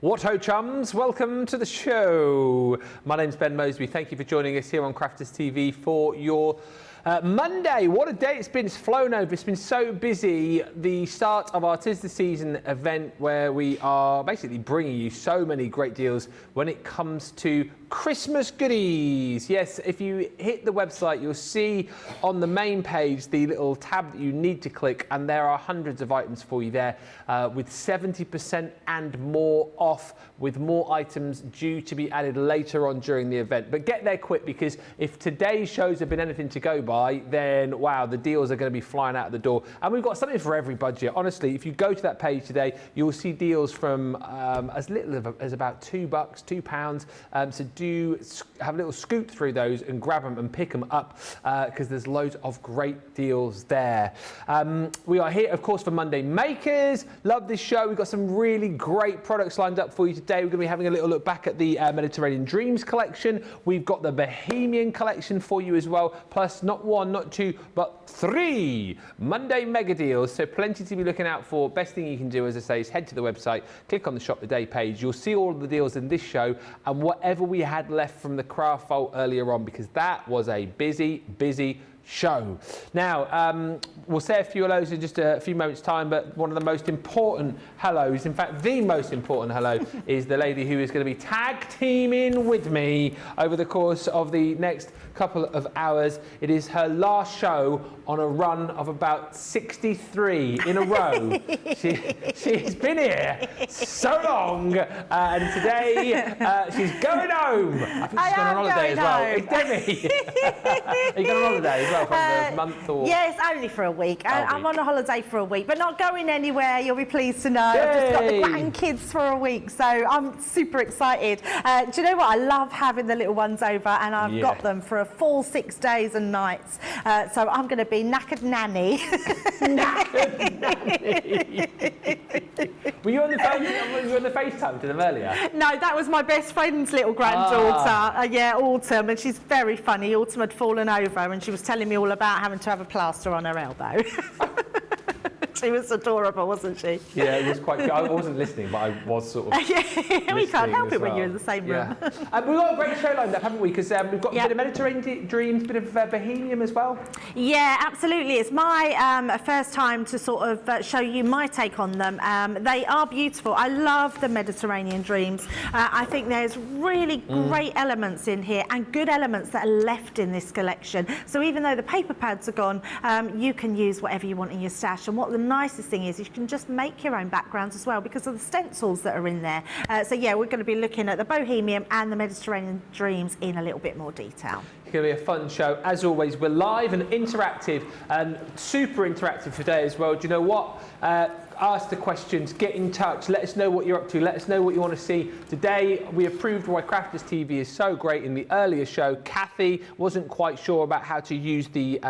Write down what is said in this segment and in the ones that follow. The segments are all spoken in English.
What ho, chums? Welcome to the show. My name's Ben Moseby. Thank you for joining us here on Crafters TV for your Monday. What a day it's been. It's flown over. It's been so busy. The start of our 'Tis the Season event where we are basically bringing you so many great deals when it comes to Christmas goodies. Yes, if you hit the website, you'll see on the main page the little tab that you need to click, and there are hundreds of items for you there with 70% and more off, with more items due to be added later on during the event. But get there quick, because if today's shows have been anything to go by, then wow, the deals are going to be flying out the door. And we've got something for every budget. Honestly, if you go to that page today, you'll see deals from as little as about £2, £2. So do have a little scoot through those and grab them and pick them up, because there's loads of great deals there. We are here, of course, for Monday Makers. Love this show. We've got some really great products lined up for you today. We're going to be having a little look back at the Mediterranean Dreams collection. We've got the Bohemian collection for you as well, plus not one, not two, but 3 Monday mega deals. So plenty to be looking out for. Best thing you can do, as I say, is head to the website, click on the Shop Today page. You'll see all of the deals in this show and whatever we had left from the craft vault earlier on, because that was a busy show. Now, we'll say a few hellos in just a few moments' time, but one of the most important hellos, in fact, the most important hello, is the lady who is going to be tag teaming with me over the course of the next couple of hours. It is her last show on a run of about 63 in a row. She's been here so long, and today she's going home. I think she's going on holiday as well. It's Debbie. Are you going on holiday as well for a month? Or? Yes, only for a week. I'm on a holiday for a week, but not going anywhere, you'll be pleased to know. I've just got the grandkids for a week, so I'm super excited. Do you know what? I love having the little ones over, and I've got them for a full 6 days and nights. So I'm going to be knackered nanny. Knackered nanny. Were you on the phone? Were you on the FaceTime to them earlier? No, that was my best friend's little granddaughter. Yeah, Autumn, and she's very funny. Autumn had fallen over, and she was telling me all about having to have a plaster on her elbow. She was adorable, wasn't she? Yeah, it was quite good. I wasn't listening, but I was sort of we can't help it when you're in the same room. We've got a great show lined up, haven't we? Because we've got a bit of Mediterranean Dreams, a bit of Bohemian as well. Yeah, absolutely. It's my first time to sort of show you my take on them. They are beautiful. I love the Mediterranean Dreams. I think there's really great elements in here, and good elements that are left in this collection. So even though the paper pads are gone, you can use whatever you want in your stash. And what the nicest thing is you can just make your own backgrounds as well, because of the stencils that are in there. So yeah, we're going to be looking at the Bohemian and the Mediterranean Dreams in a little bit more detail. It's going to be a fun show. As always, we're live and interactive, and super interactive today as well. Do you know what? Ask the questions, get in touch, let us know what you're up to, let us know what you want to see. Today, we have proved why Crafters TV is so great. In the earlier show, Kathy wasn't quite sure about how to use the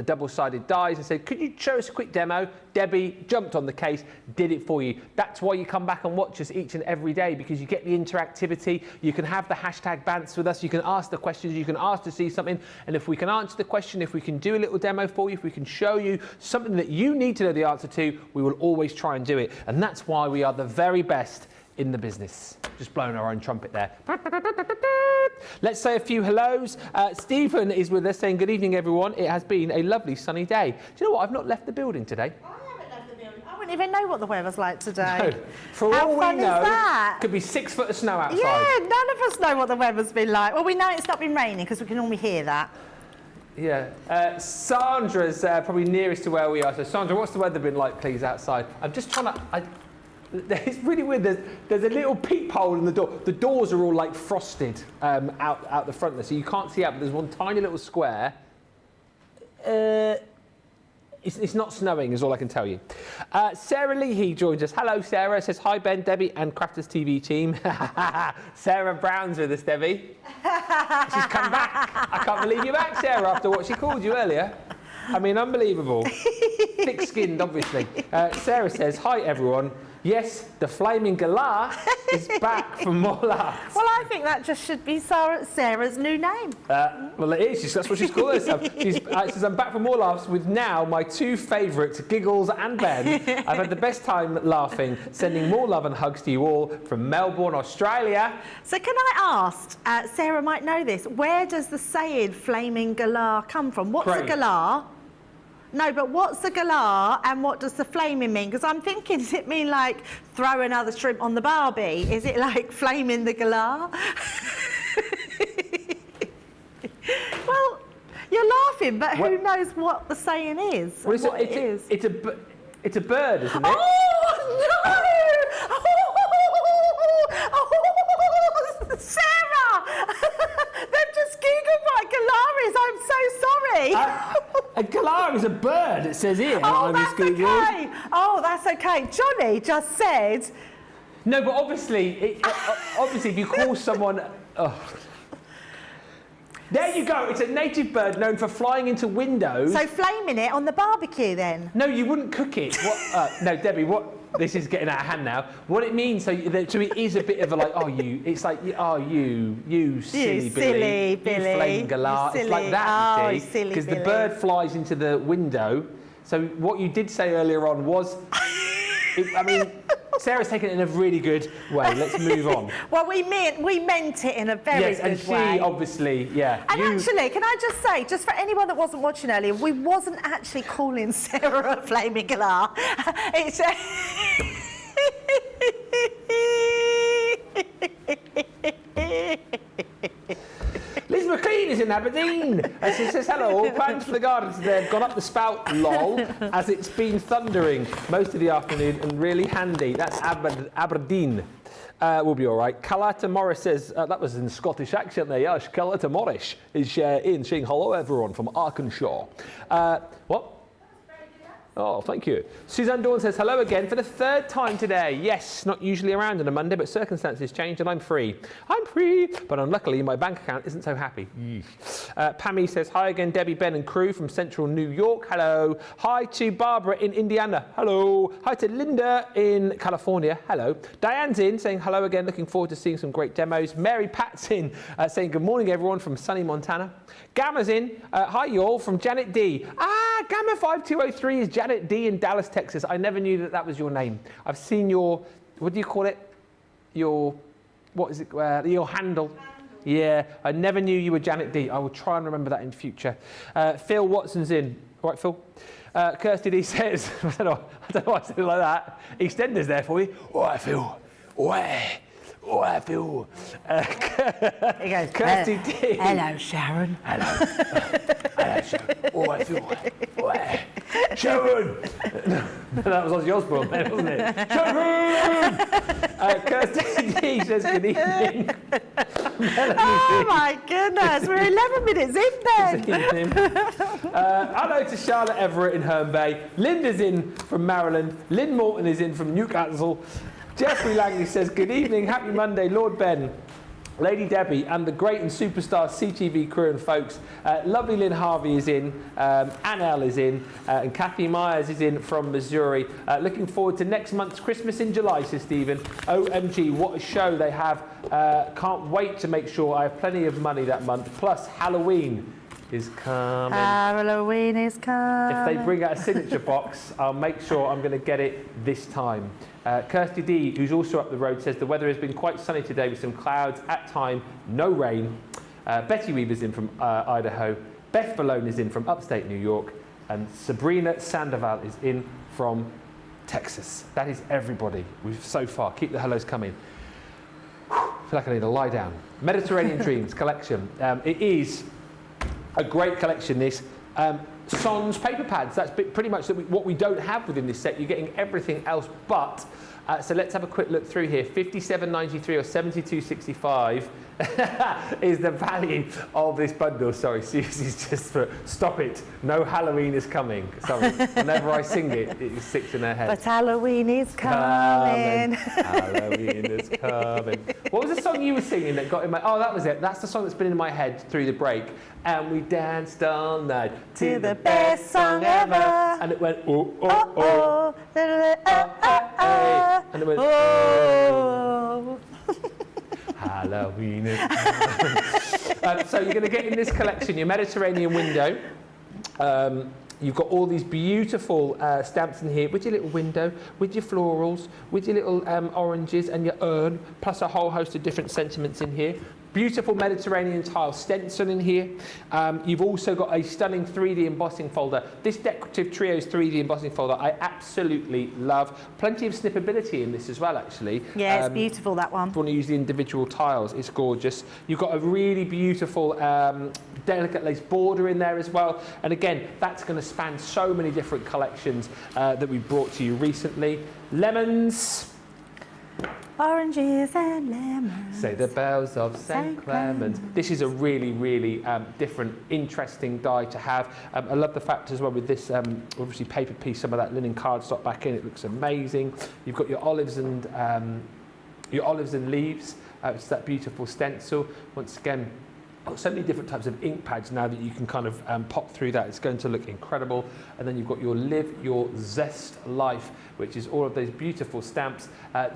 double-sided dies and said, could you show us a quick demo? Debbie jumped on the case, did it for you. That's why you come back and watch us each and every day, because you get the interactivity. You can have the hashtag bants with us, you can ask the questions, you can ask to see something, and if we can answer the question, if we can do a little demo for you, if we can show you something that you need to know the answer to, we will always try and do it. And that's why we are the very best in the business. Just blowing our own trumpet there. Let's say a few hellos. Stephen is with us saying, good evening, everyone. It has been a lovely sunny day. Do you know what? I've not left the building today. I wouldn't even know what the weather's like today. No. For all we know, it could be 6 foot of snow outside. Yeah, none of us know what the weather's been like. Well, we know it's not been raining because we can normally hear that. Yeah. Sandra's probably nearest to where we are. So, Sandra, what's the weather been like, please, outside? I'm just trying to... It's really weird. There's a little peephole in the door. The doors are all like frosted out the front there, so you can't see out, but there's one tiny little square. It's not snowing, is all I can tell you. Sarah Leahy joins us. Hello, Sarah. Says, hi, Ben, Debbie, and Crafters TV team. Sarah Brown's with us, Debbie. She's come back. I can't believe you're back, Sarah, after what she called you earlier. I mean, unbelievable. thick-skinned, obviously. Sarah says, hi, everyone. Yes, the flaming galah is back for more laughs. Well, I think that just should be Sarah's new name. Well, it is. That's what she's called herself. She says, I'm back for more laughs with now my two favourites, Giggles and Ben. I've had the best time laughing, sending more love and hugs to you all from Melbourne, Australia. So can I ask, Sarah might know this, where does the saying flaming galah come from? What's a galah? No, but what's the galah and what does the flaming mean? Because I'm thinking, does it mean like throw another shrimp on the barbie? Is it like flaming the galah? Well, you're laughing, but who knows what the saying is? Well, what it is? It's a bird, isn't it? Oh, no! Oh, Sarah! They've just Googled what galah is. I'm so sorry. A galah is a bird, it says here. Oh, that's okay. Oh, that's okay. Johnny just said... No, but obviously, obviously, if you call someone... Oh. There you go. It's a native bird known for flying into windows. So flaming it on the barbecue, then? No, you wouldn't cook it. What, no, Debbie, what... This is getting out of hand now. What it means, so it is a bit of a like, oh, you... It's like, oh, you silly Billy. You flaming galah. It's like that, you see. Because the bird flies into the window. So what you did say earlier on was... I mean... Sarah's taken it in a really good way. Let's move on. Well, we meant it in a very good way. Yes, and she obviously, yeah. And actually, can I just say, just for anyone that wasn't watching earlier, we wasn't actually calling Sarah a flaming galah. It's Liz McLean is in Aberdeen. She says, hello, plans for the gardens today have gone up the spout, lol, as it's been thundering most of the afternoon and really handy. That's Aberdeen. We'll be all right. Calata Morris says, that was in Scottish accent there, yes. Calata Morris is in saying hello, everyone, from Arkansas. What? Oh, thank you. Suzanne Dawn says, hello again for the third time today. Yes, not usually around on a Monday, but circumstances changed and I'm free. I'm free, but unluckily my bank account isn't so happy. Pammy says, hi again, Debbie, Ben and crew from central New York. Hello. Hi to Barbara in Indiana. Hello. Hi to Linda in California. Hello. Diane's in saying hello again, looking forward to seeing some great demos. Mary Pat's in saying good morning, everyone, from sunny Montana. Gamma's in. Hi, y'all, from Janet D. Gamma 5203 is Janet D in Dallas, Texas. I never knew that was your name. I've seen your, what do you call it? What is it? Your handle. Yeah, I never knew you were Janet D. I will try and remember that in future. Phil Watson's in. All right, Phil. Kirsty D says, I don't know why I said it like that. EastEnders there for you. All right, Phil. Oh, I feel. He goes, Kirsty D. hello, Sharon. Hello. Hello, Sharon. Oh, I feel. Sharon. That was Ozzy Osbourne, wasn't it? Sharon. Kirsty D says good evening. Oh my goodness, we're 11 minutes in, Ben. Hello to Charlotte Everett in Herne Bay. Linda's in from Maryland. Lynn Morton is in from Newcastle. Jeffrey Langley says, good evening, happy Monday, Lord Ben, Lady Debbie, and the great and superstar CTV crew and folks. Lovely Lynn Harvey is in, Annelle is in, and Kathy Myers is in from Missouri. Looking forward to next month's Christmas in July, says Stephen. OMG, what a show they have. Can't wait to make sure I have plenty of money that month. Plus, Halloween is coming. Halloween is coming. If they bring out a signature box, I'll make sure I'm going to get it this time. Kirsty D, who's also up the road, says the weather has been quite sunny today with some clouds at time, no rain. Betty Weaver's in from Idaho. Beth Malone is in from upstate New York. And Sabrina Sandoval is in from Texas. That is everybody we've so far. Keep the hellos coming. I feel like I need to lie down. Mediterranean Dreams collection. It is a great collection, this. Sans paper pads, that's pretty much what we don't have within this set. You're getting everything else but So let's have a quick look through here. 57.93 or 72.65 is the value of this bundle. Sorry, Susie's just put, stop it. No Halloween is coming. Sorry, whenever I sing it, it sticks in her head. But Halloween is coming. Halloween is coming. What was the song you were singing that got in my... Oh, that was it. That's the song that's been in my head through the break. And we danced all night To the best song ever. And it went, oh, oh, oh. And it went, oh. Halloween is coming. So you're going to get in this collection your Mediterranean window. You've got all these beautiful stamps in here with your little window, with your florals, with your little oranges and your urn, plus a whole host of different sentiments in here. Beautiful Mediterranean tile stencil in here. You've also got a stunning 3D embossing folder. This Decorative Trios 3D embossing folder I absolutely love. Plenty of snippability in this as well, actually. Yeah, it's beautiful, that one. If you want to use the individual tiles, it's gorgeous. You've got a really beautiful delicate lace border in there as well. And again, that's going to span so many different collections that we brought to you recently. Lemons. Oranges and lemons. Say the bells of St. Clement. This is a really, really different, interesting die to have. I love the fact as well with this, obviously paper piece, some of that linen cardstock back in. It looks amazing. You've got your olives and leaves. It's that beautiful stencil. Once again, so many different types of ink pads now that you can kind of pop through that. It's going to look incredible. And then you've got your Live Your Zest Life, which is all of those beautiful stamps.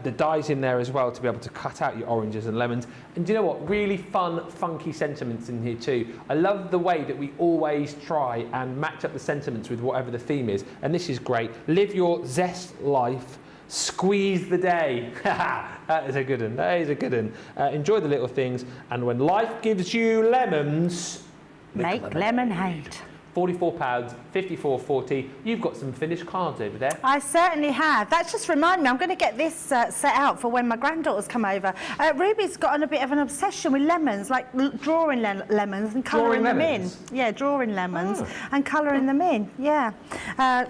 The dies in there as well to be able to cut out your oranges and lemons. And do you know what? Really fun, funky sentiments in here too. I love the way that we always try and match up the sentiments with whatever the theme is. And this is great. Live Your Zest Life. Squeeze the day. That is a good one. That is a good one. Enjoy the little things. And when life gives you lemons, make lemonade. £44, £54.40. You've got some finished cards over there. I certainly have. That's just reminded me, I'm going to get this set out for when my granddaughters come over. Ruby's got on a bit of an obsession with lemons, like drawing lemons and colouring them in. Yeah, drawing lemons and colouring them in, yeah.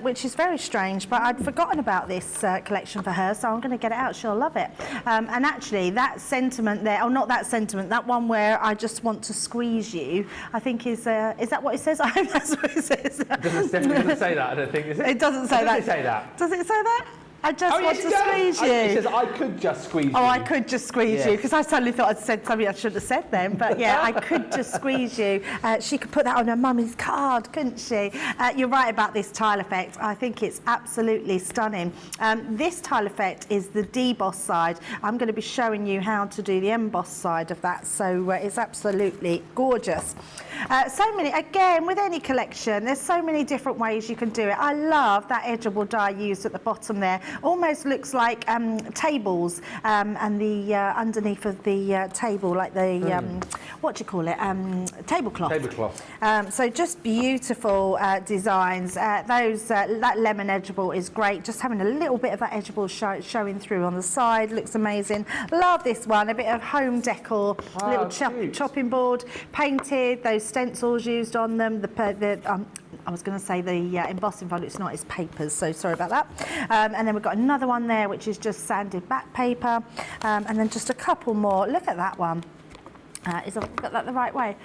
Which is very strange, but I'd forgotten about this collection for her, so I'm going to get it out. She'll love it. And actually, that sentiment there, oh, not that sentiment, that one where I just want to squeeze you, I think is that what it says? I hope that's what it says. It definitely doesn't say that, I don't think, is it? It doesn't say that. Does it say that? Does it say that? I just want to squeeze you. It says, I could just squeeze you. Oh, I could just squeeze you, because I suddenly thought I'd said something I shouldn't have said then. But yeah, I could just squeeze you. She could put that on her mummy's card, couldn't she? You're right about this tile effect. I think it's absolutely stunning. This tile effect is the deboss side. I'm going to be showing you how to do the emboss side of that. So it's absolutely gorgeous. So many, again, with any collection, there's so many different ways you can do it. I love that edgeable die used at the bottom there. Almost looks like tables and the underneath of the table, like the, what do you call it, tablecloth. Tablecloth. So just beautiful designs. That lemon edgeable is great. Just having a little bit of that edgeable showing through on the side. Looks amazing. Love this one. A bit of home decor, little chopping board, painted, those stencils used on them, I was going to say the embossing folder, it's not, it's papers, so sorry about that. And then we've got another one there, which is just sanded back paper. And then just a couple more. Look at that one. Is I've got that the right way?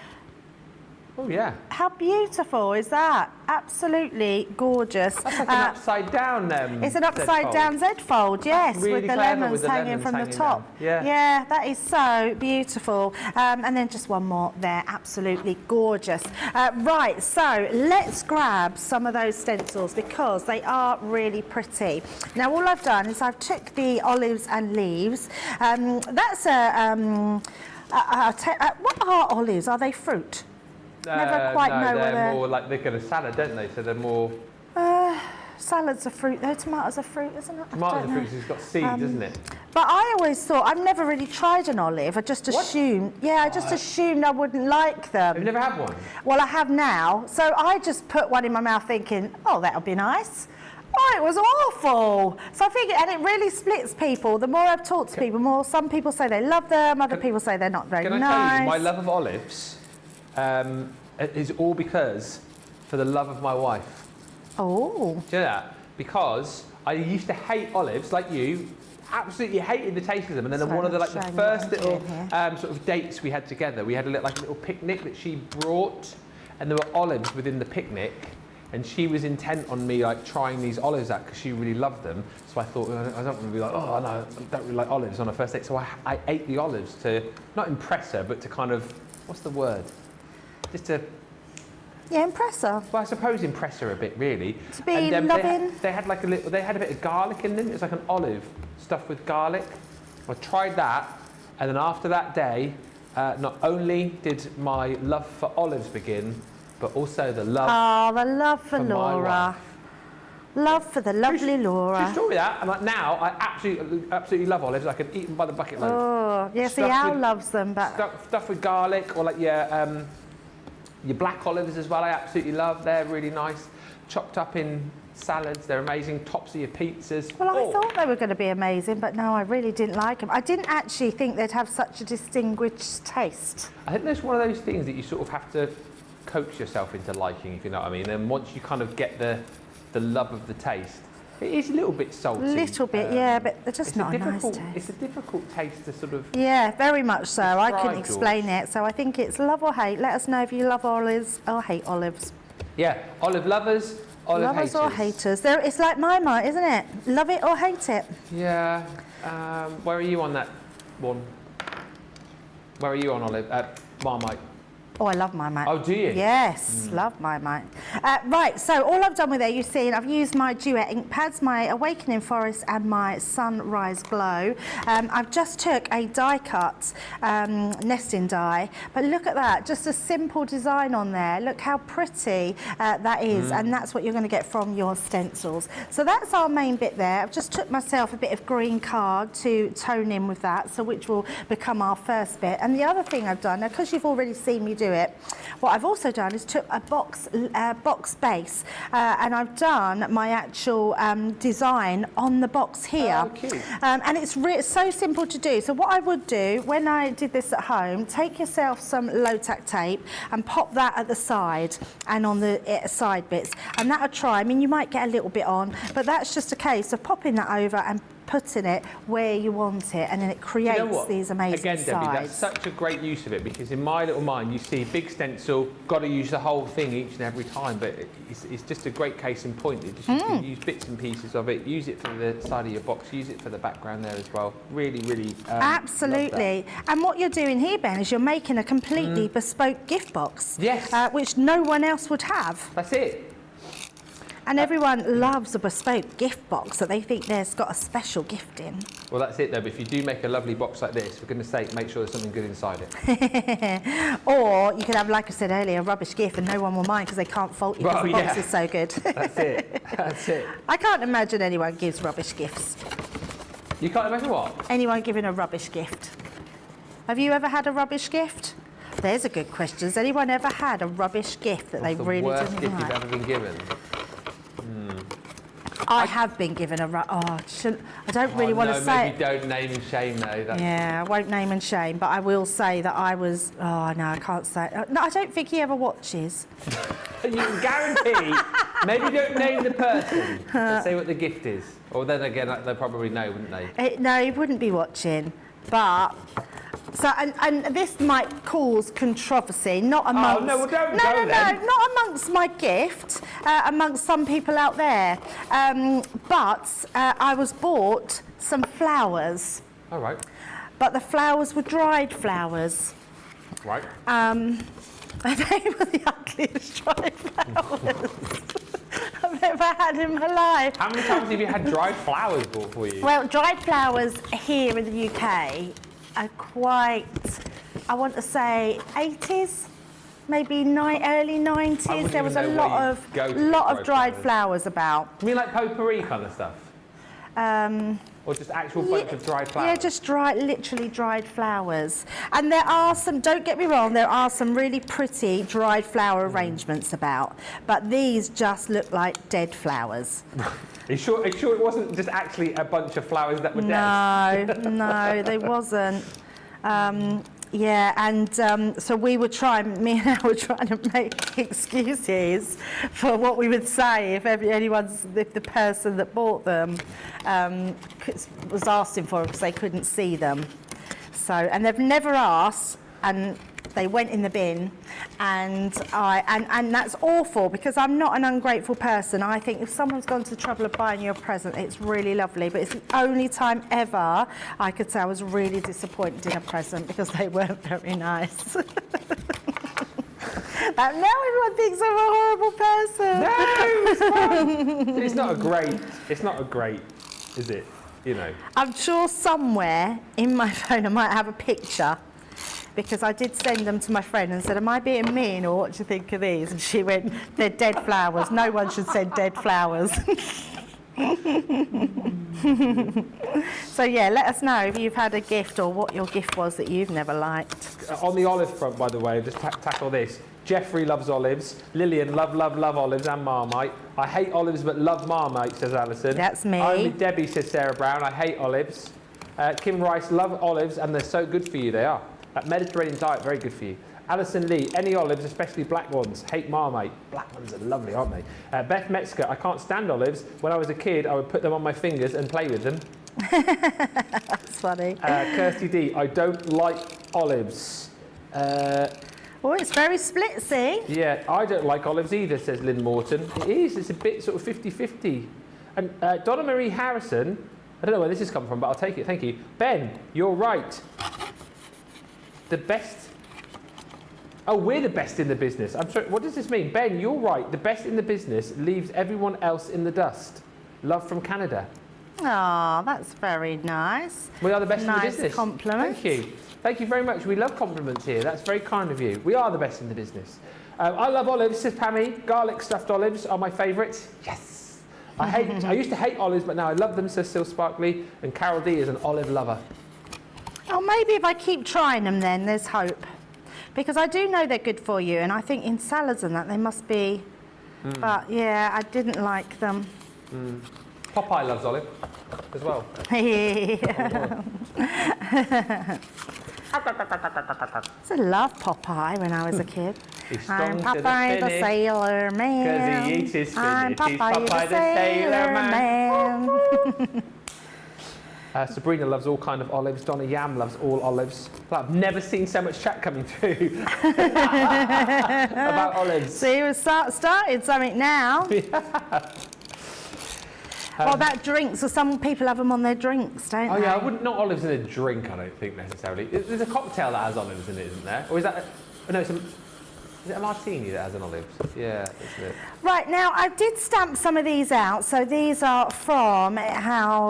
Oh, yeah. How beautiful is that? Absolutely gorgeous. That's like an upside down It's an upside down Z fold, yes, really with the lemons hanging from the top. Yeah, that is so beautiful. And then just one more there, absolutely gorgeous. Right, so let's grab some of those stencils because they are really pretty. Now, all I've done is I've took the olives and leaves. That's what are olives? Are they fruit? Never quite know whether they're more like they get a salad, don't they? So they're more. Salads are fruit, though. Tomatoes are fruit, isn't it? Tomatoes are fruit, 'cause it's got seeds, isn't it? But I always thought, I've never really tried an olive. I just assumed, I just assumed I wouldn't like them. Have you never had one? Well, I have now. So I just put one in my mouth thinking, oh, that'll be nice. Oh, it was awful. So I figured, and it really splits people. The more I've talked to people, some people say they love them, other people say they're not very nice. Can I tell you, my love of olives is all because for the love of my wife. Oh. Do you know that? Because I used to hate olives like you, absolutely hated the taste of them. And then Sorry, one of the I'm like the showing first what I'm little doing sort of dates we had together, we had a little picnic that she brought, and there were olives within the picnic. And she was intent on me like trying these olives out because she really loved them. So I thought, I don't want to be like, oh no, I don't really like olives on a first date. So I ate the olives to not impress her, but to kind of, what's the word? Just to, Yeah, impress her. well, I suppose impress her a bit, really. To be loving. They had like they had a bit of garlic in them. It was like an olive stuffed with garlic. I tried that, and then after that day, not only did my love for olives begin, but also the love. Oh, the love for my Laura. wife. Love for the lovely Laura. True story that. And like now, I absolutely love olives. I can eat them by the bucket load. Oh, yeah, see, Al loves them, but Stuff with garlic, or like your black olives as well. I absolutely love. They're really nice. Chopped up in salads. They're amazing. Tops of your pizzas. well, I thought they were going to be amazing, but no, I really didn't like them. I didn't actually think they'd have such a distinguished taste. I think there's one of those things that you sort of have to coax yourself into liking, if you know what I mean. And once you kind of get the love of the taste, it is a little bit salty. Little bit, yeah, but they're just not a nice taste. It's a difficult taste to sort of. Yeah, very much so. I couldn't George. explain it. So I think it's love or hate. Let us know if you love olives or hate olives. Yeah, olive lovers, olive Lovers haters. or haters. It's like Marmite, isn't it? Love it or hate it. Yeah. Where are you on that one? Where are you on olive? Marmite. Oh, I love Marmite. Oh, do you? Yes, love Marmite. Right, so all I've done with it, you've seen, I've used my Duet ink pads, my Awakening Forest and my Sunrise Glow. I've just took a die cut nesting die, but look at that, just a simple design on there. Look how pretty that is, and that's what you're going to get from your stencils. So that's our main bit there. I've just took myself a bit of green card to tone in with that, so which will become our first bit. And the other thing I've done, now because you've already seen me do it, what I've also done is took a box base and I've done my actual design on the box here. Oh, cute. And it's so simple to do. So what I would do when I did this at home, take yourself some low-tack tape and pop that at the side and on the side bits, and that'll try. I mean, you might get a little bit on, but that's just a case of popping that over and putting it where you want it, and then it creates these amazing Again, Debbie, sides. that's such a great use of it, because in my little mind you see big stencil, got to use the whole thing each and every time, but it's just a great case in point. You can use bits and pieces of it, use it for the side of your box, use it for the background there as well. Really, really Absolutely. And what you're doing here, Ben, is you're making a completely bespoke gift box. Yes. Which no one else would have. That's it. And everyone loves a bespoke gift box that they think there's got a special gift in. Well, that's it though, but if you do make a lovely box like this, for goodness sake, make sure there's something good inside it. Or you could have, like I said earlier, a rubbish gift and no one will mind because they can't fault you because the box is so good. That's it. That's it. I can't imagine anyone gives rubbish gifts. You can't imagine what? Anyone giving a rubbish gift. Have you ever had a rubbish gift? There's a good question. Has anyone ever had a rubbish gift that they really What's the worst didn't gift like? you've ever been given? I have been given a I don't really want to say maybe don't name and shame though. Yeah, I won't name and shame, but I will say that I was. Oh no, I can't say. No, I don't think he ever watches. You can guarantee. Maybe don't name the person. But say what the gift is. Or then again, they probably know, wouldn't they? No, he wouldn't be watching. But so, and this might cause controversy, not amongst. Oh no, well don't no, go no, then. no, not amongst my gift, amongst some people out there. But I was bought some flowers. All right. But the flowers were dried flowers. Right. They were the ugliest dried flowers I've ever had in my life. How many times have you had dried flowers bought for you? Well, dried flowers here in the UK are quite, I want to say, 80s, maybe early 90s. There was a lot of dried flowers about. You mean like potpourri kind of stuff? Or just actual bunch of dried flowers? Yeah, just literally dried flowers. And there are some, don't get me wrong, there are some really pretty dried flower arrangements about, but these just look like dead flowers. Are you sure it wasn't just actually a bunch of flowers that were dead? No, no, they wasn't. Yeah, and so me and Al were trying to make excuses for what we would say if the person that bought them was asking for them because they couldn't see them. So, and they've never asked, and they went in the bin, and that's awful because I'm not an ungrateful person. I think if someone's gone to the trouble of buying you a present, it's really lovely, but it's the only time ever I could say I was really disappointed in a present because they weren't very nice. And now everyone thinks I'm a horrible person. No, it's fine. It's not a great, is it? You know. I'm sure somewhere in my phone I might have a picture, because I did send them to my friend and said, am I being mean or what do you think of these? And she went, they're dead flowers. No one should send dead flowers. So yeah, let us know if you've had a gift or what your gift was that you've never liked. On the olive front, by the way, just tackle this. Jeffrey loves olives. Lillian, love olives and Marmite. I hate olives but love Marmite, says Alison. That's me. I'm with Debbie, says Sarah Brown. I hate olives. Kim Rice, love olives and they're so good for you, they are. That Mediterranean diet, very good for you. Alison Lee, any olives, especially black ones. Hate Marmite. Black ones are lovely, aren't they? Beth Metzger, I can't stand olives. When I was a kid, I would put them on my fingers and play with them. That's funny. Kirsty D, I don't like olives. Oh, it's very split, see? Yeah, I don't like olives either, says Lynn Morton. It is, it's a bit sort of 50-50. And Donna Marie Harrison, I don't know where this has come from, but I'll take it, thank you. Ben, you're right. The best. Oh, we're the best in the business. I'm sorry, what does this mean? Ben, you're right. The best in the business leaves everyone else in the dust. Love from Canada. Oh, that's very nice. We are the best in the Nice business. compliment. Thank you. Thank you very much. We love compliments here. That's very kind of you. We are the best in the business. I love olives, says Pammy. Garlic stuffed olives are my favourite. Yes. I used to hate olives, but now I love them, says Sil Sparkley. And Carol D is an olive lover. Oh, maybe if I keep trying them then, there's hope. Because I do know they're good for you, and I think in salads and that they must be. But yeah, I didn't like them. Popeye loves olive as well. I love Popeye when I was a kid. I'm Popeye the Sailor Man. 'Cause he eats his spinach. I'm He's Popeye the Sailor Man. Sabrina loves all kind of olives. Donna Yam loves all olives. But I've never seen so much chat coming through about olives. See, we've started something now. What about drinks? So some people have them on their drinks, don't they? Oh yeah, I wouldn't, not olives in a drink, I don't think necessarily. There's a cocktail that has olives in it, isn't there? Or is that, no, is it a martini that has an olive? Yeah, isn't it? Right, now I did stamp some of these out. So these are from our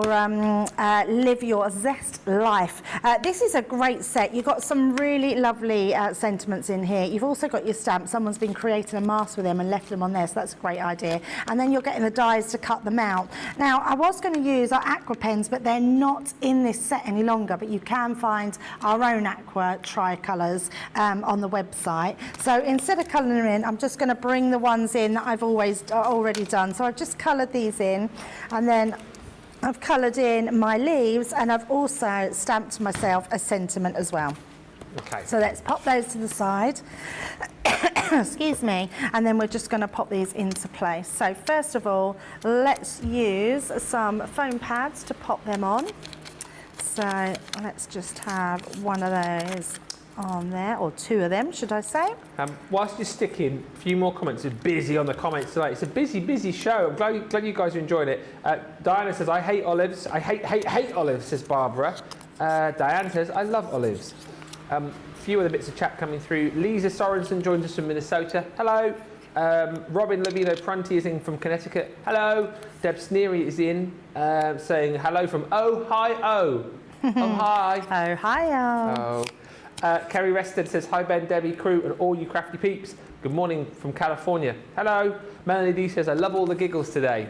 Live Your Zest Life. This is a great set. You've got some really lovely sentiments in here. You've also got your stamps. Someone's been creating a mask with them and left them on there, so that's a great idea. And then you're getting the dies to cut them out. Now, I was going to use our aqua pens, but they're not in this set any longer, but you can find our own aqua tricolours on the website. So instead of colouring them in, I'm just going to bring the ones in that I've already done. So I've just coloured these in, and then I've coloured in my leaves, and I've also stamped myself a sentiment as well. Okay. So let's pop those to the side. Excuse me. And then we're just going to pop these into place. So first of all, let's use some foam pads to pop them on. So let's just have one of those on there, or two of them, should I say. Whilst you're sticking, a few more comments. It's busy on the comments tonight. It's a busy show. I'm glad you guys are enjoying it. Diana says, I hate olives. I hate olives, says Barbara. Diane says, I love olives. A few other bits of chat coming through. Lisa Sorensen joins us from Minnesota. Hello. Robin Lavino Prunty is in from Connecticut. Hello. Deb Sneary is in, saying hello from Ohio. Hi. Ohio. Kerry Rested says, hi Ben, Debbie, crew, and all you crafty peeps. Good morning from California. Hello. Melanie D says, I love all the giggles today.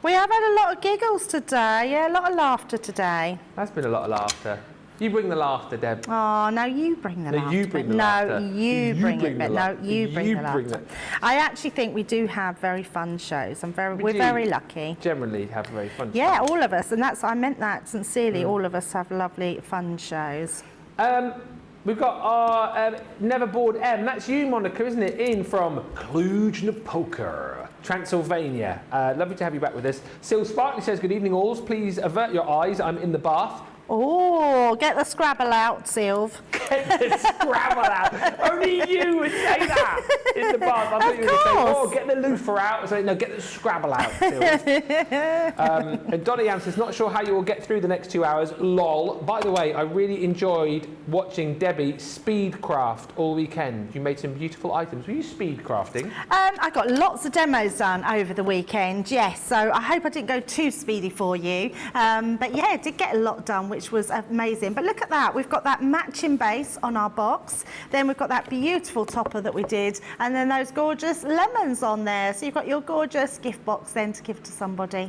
We have had a lot of giggles today. Yeah, a lot of laughter today. That's been a lot of laughter. You bring the laughter, Deb. Oh, no, you bring the laughter. No, you bring the laughter. No, you bring it. No, you bring the bring laughter. it. I actually think we do have very fun shows. We're very lucky. Generally have very fun Yeah, shows. all of us, and I meant that sincerely. All of us have lovely, fun shows. We've got our Never Bored M. That's you, Monica, isn't it? In from Cluj-Napoca, Transylvania. Lovely to have you back with us. Sil Sparkley says, good evening, alls. Please avert your eyes. I'm in the bath. Oh, get the Scrabble out, Sylv. Get the Scrabble out. Only you would say that in the bath. I thought you were going to say, oh, get the loofah out. I was like, no, get the Scrabble out, Sylv. And Donnie Ann says, not sure how you will get through the next 2 hours. Lol. By the way, I really enjoyed watching Debbie speedcraft all weekend. You made some beautiful items. Were you speedcrafting? I got lots of demos done over the weekend, yes. So I hope I didn't go too speedy for you. But yeah, I did get a lot done, which was amazing. But look at that, we've got that matching base on our box, then we've got that beautiful topper that we did, and then those gorgeous lemons on there. So you've got your gorgeous gift box then to give to somebody.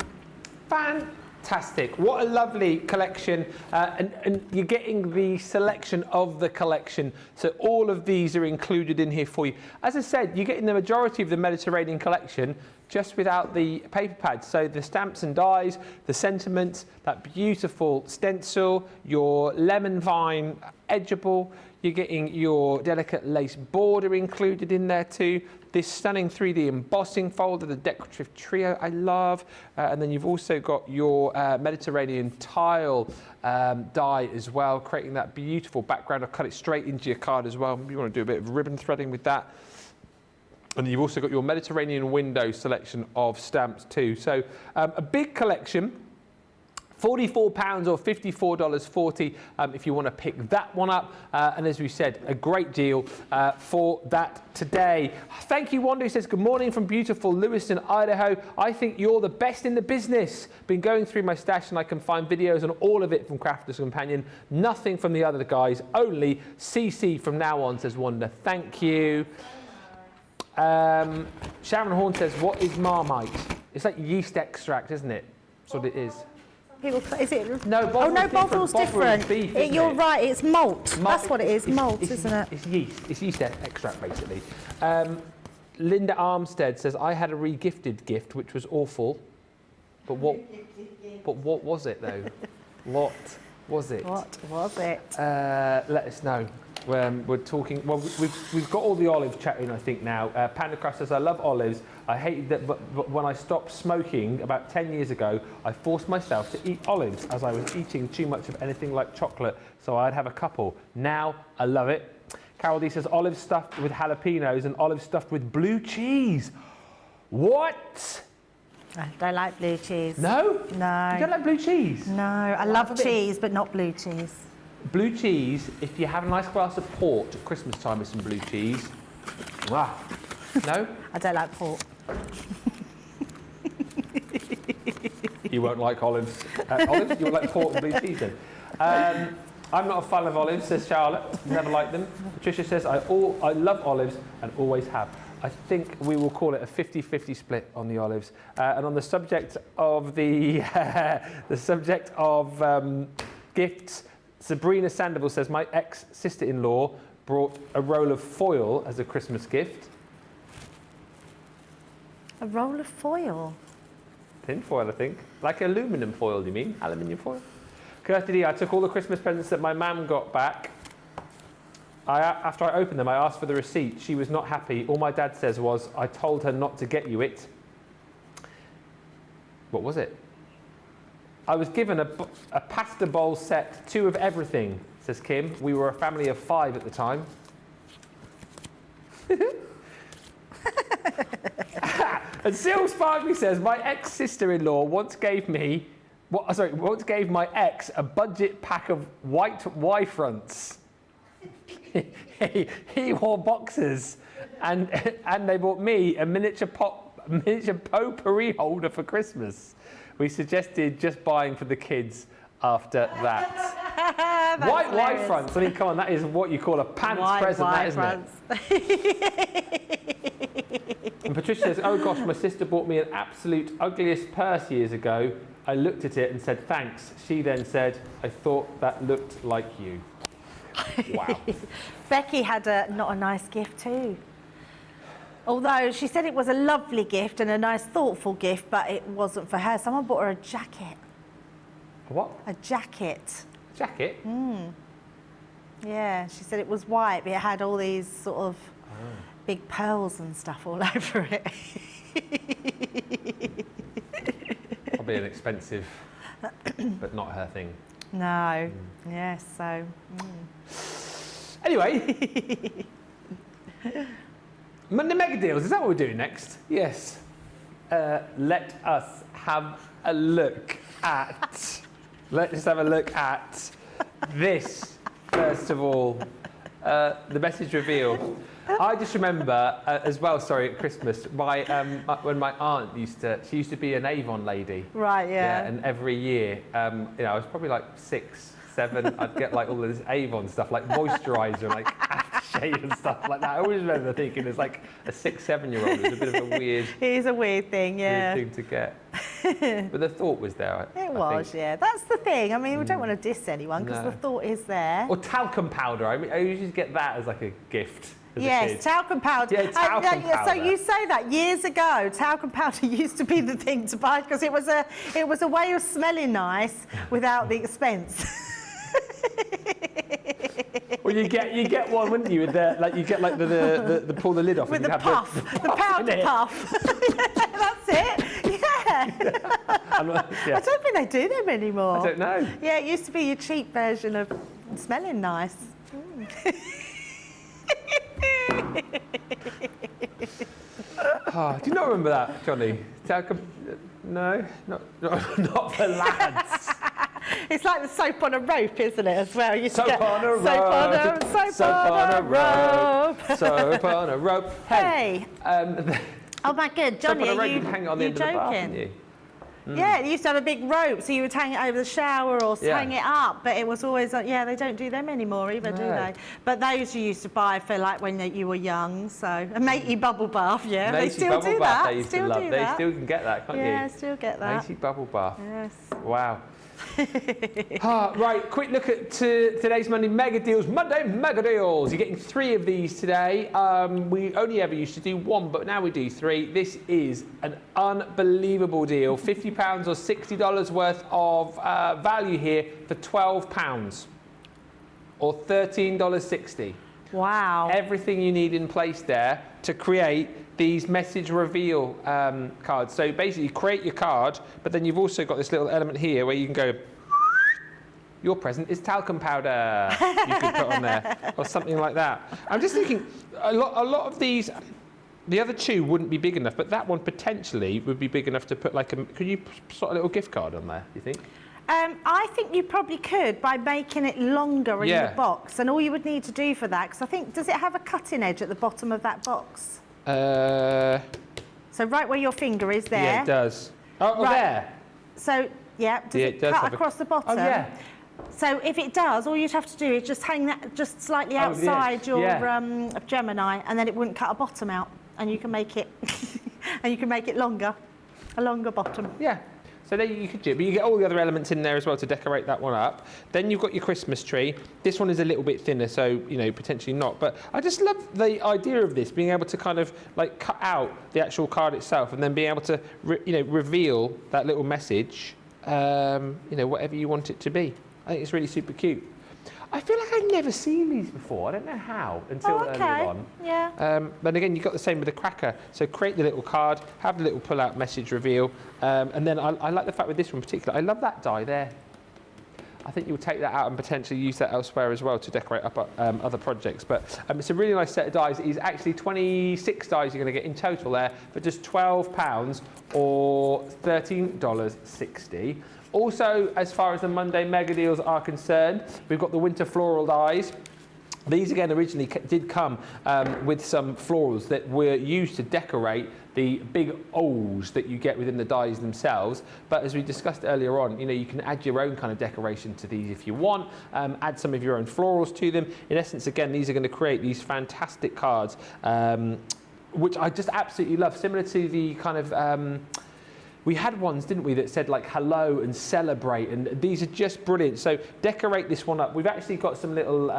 Fantastic. What a lovely collection. And you're getting the selection of the collection. So all of these are included in here for you. As I said, you're getting the majority of the Mediterranean collection just without the paper pads. So the stamps and dies, the sentiments, that beautiful stencil, your lemon vine edgeable, you're getting your delicate lace border included in there too, this stunning 3D embossing folder, the decorative trio I love, and then you've also got your Mediterranean tile die as well, creating that beautiful background. I'll cut it straight into your card as well. Maybe you want to do a bit of ribbon threading with that. And you've also got your Mediterranean window selection of stamps too. So a big collection, £44 or $54.40 if you want to pick that one up. And as we said, a great deal for that today. Thank you, Wanda, who says, good morning from beautiful Lewiston, Idaho. I think you're the best in the business. Been going through my stash and I can find videos on all of it from Crafter's Companion. Nothing from the other guys, only CC from now on, says Wanda. Thank you. Sharon Horn says, what is Marmite? It's like yeast extract, isn't it? That's what it is. People, is it? No, bottle's different. Beef, you're right, it's malt. That's what it is, malt, isn't it? It's yeast. It's yeast extract, basically. Linda Armstead says, I had a re-gifted gift, which was awful. But what was it, though? What was it? What was it? Let us know. We're talking, well, we've got all the olive chatting, I think, now. Panda Crust says, I love olives. I hated that, but when I stopped smoking about 10 years ago, I forced myself to eat olives as I was eating too much of anything like chocolate, so I'd have a couple. Now, I love it. Carol D says, olives stuffed with jalapenos and olives stuffed with blue cheese. What? I don't like blue cheese. No? No. You don't like blue cheese? No, I love cheese, but not blue cheese. Blue cheese, if you have a nice glass of port at Christmas time with some blue cheese. Wow. No? I don't like pork. You won't like olives. Olives? You won't like port and blue cheese then. I'm not a fan of olives, says Charlotte. Never liked them. Patricia says, I love olives and always have. I think we will call it a 50-50 split on the olives. And on the subject of the subject of gifts, Sabrina Sandoval says, my ex-sister-in-law brought a roll of foil as a Christmas gift. A roll of foil? Tin foil, I think. Like aluminum foil, you mean? Aluminium foil? Kirsty D, I took all the Christmas presents that my mum got back. After I opened them, I asked for the receipt. She was not happy. All my dad says was, I told her not to get you it. What was it? I was given a pasta bowl set, 2 of everything, says Kim. We were a family of 5 at the time. And Sil Sparkley says, my ex-sister-in-law once gave my ex a budget pack of white Y-fronts. he wore boxers, and they bought me a miniature potpourri holder for Christmas. We suggested just buying for the kids after that. White Y-fronts. I mean, come on, that is what you call a pants present, that, isn't it? And Patricia says, oh gosh, my sister bought me an absolute ugliest purse years ago. I looked at it and said, thanks. She then said, I thought that looked like you. Wow. Becky had not a nice gift too. Although she said it was a lovely gift and a nice thoughtful gift, but it wasn't for her. Someone bought her a jacket. A what? A jacket. Jacket? Yeah, she said it was white, but it had all these sort of big pearls and stuff all over it. Probably an expensive, but not her thing. No. Yes, so. Anyway, Monday Mega Deals, is that what we're doing next? Yes. Let us have a look at. Let's have a look at this, first of all. The message reveal. I just remember as well, sorry, at Christmas, when my aunt used to be an Avon lady. Right, yeah. And every year, I was probably like 6, 7, I'd get like all of this Avon stuff, like moisturiser, like aftershave and stuff like that. I always remember thinking as like a 6, 7-year-old, it was a bit of a weird. It is a weird thing, yeah. Weird thing to get. But the thought was there. It was, yeah. That's the thing. I mean, we don't want to diss anyone because the thought is there. Or talcum powder. I mean, I usually get that as like a gift. Yes, talcum powder. Yeah, talcum powder. So you say that years ago, talcum powder used to be the thing to buy because it was a way of smelling nice without the expense. Well, you get one, wouldn't you? With you get like the pull the lid off with and the puff, the powder puff. That's it. Yeah. I don't think they do them anymore. I don't know. Yeah, it used to be your cheap version of smelling nice. Do you not remember that, Johnny? No, not for lads. It's like the soap on a rope, isn't it, as well? You Soap on a rope. Soap on a rope. Soap on a rope. Hey. Oh my God, Johnny, soap on a rope, you you'd hang it on the end of the bath, didn't you? Yeah, it used to have a big rope, so you would hang it over the shower or hang it up, but it was always, they don't do them anymore either, do they? But those you used to buy for like when you were young, so a matey bubble bath, yeah, Matey they still bubble do bath, that. they used to love. They still can get that, can't you? Yeah, still get that. Matey bubble bath. Yes. Wow. Right, quick look at today's Monday Mega Deals. Monday Mega Deals. You're getting 3 of these today. We only ever used to do 1, but now we do 3. This is an unbelievable deal. £50 or $60 worth of value here for £12 or $13.60. Wow. Everything you need in place there to create these message reveal cards. So basically you create your card, but then you've also got this little element here where you can go, your present is talcum powder, you could put on there, or something like that. I'm just thinking, a lot of these, the other 2 wouldn't be big enough, but that one potentially would be big enough to put like could you put a little gift card on there, do you think? I think you probably could by making it longer in the box, and all you would need to do for that, because I think, does it have a cutting edge at the bottom of that box? So right where your finger is there. Yeah, it does. Oh, right. There. So, does it cut across the bottom? Oh, yeah. So if it does, all you'd have to do is just hang that just slightly outside your Gemini, and then it wouldn't cut a bottom out, and you can make it, longer, a longer bottom. Yeah. So there you could do it, but you get all the other elements in there as well to decorate that one up. Then you've got your Christmas tree. This one is a little bit thinner, so, potentially not. But I just love the idea of this, being able to kind of like cut out the actual card itself and then being able to, reveal that little message, whatever you want it to be. I think it's really super cute. I feel like I've never seen these before. I don't know how until earlier on. Yeah. But again, you've got the same with the cracker. So create the little card, have the little pull-out message reveal, and then I like the fact with this one in particular, I love that die there. I think you'll take that out and potentially use that elsewhere as well to decorate up other projects. But it's a really nice set of dies. It is actually 26 dies you're going to get in total there for just £12 or $13.60. Also, as far as the Monday Mega Deals are concerned, we've got the winter floral dies. These, again, originally did come with some florals that were used to decorate the big O's that you get within the dies themselves. But as we discussed earlier on, you can add your own kind of decoration to these if you want, add some of your own florals to them. In essence, again, these are going to create these fantastic cards, which I just absolutely love, similar to the kind of... we had ones, didn't we, that said like hello and celebrate, and these are just brilliant. So decorate this one up. We've actually got some little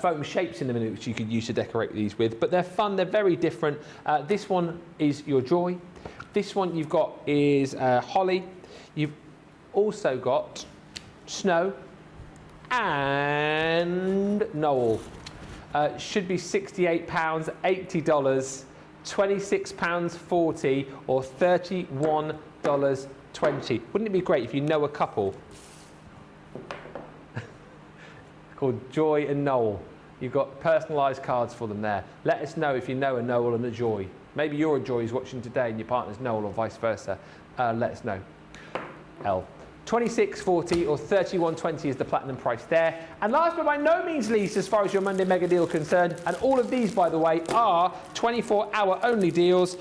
foam shapes in a minute which you could use to decorate these with, but they're fun, they're very different. This one is your joy. This one you've got is holly. You've also got snow and Noel. Should be £68, $80, £26.40 or $31.20. Wouldn't it be great if you know a couple called Joy and Noel? You've got personalised cards for them there. Let us know if you know a Noel and a Joy. Maybe you're a Joy who's watching today and your partner's Noel or vice versa. Let us know. L. $26.40 or $31.20 is the platinum price there. And last but by no means least, as far as your Monday Mega Deal concerned, and all of these, by the way, are 24-hour only deals.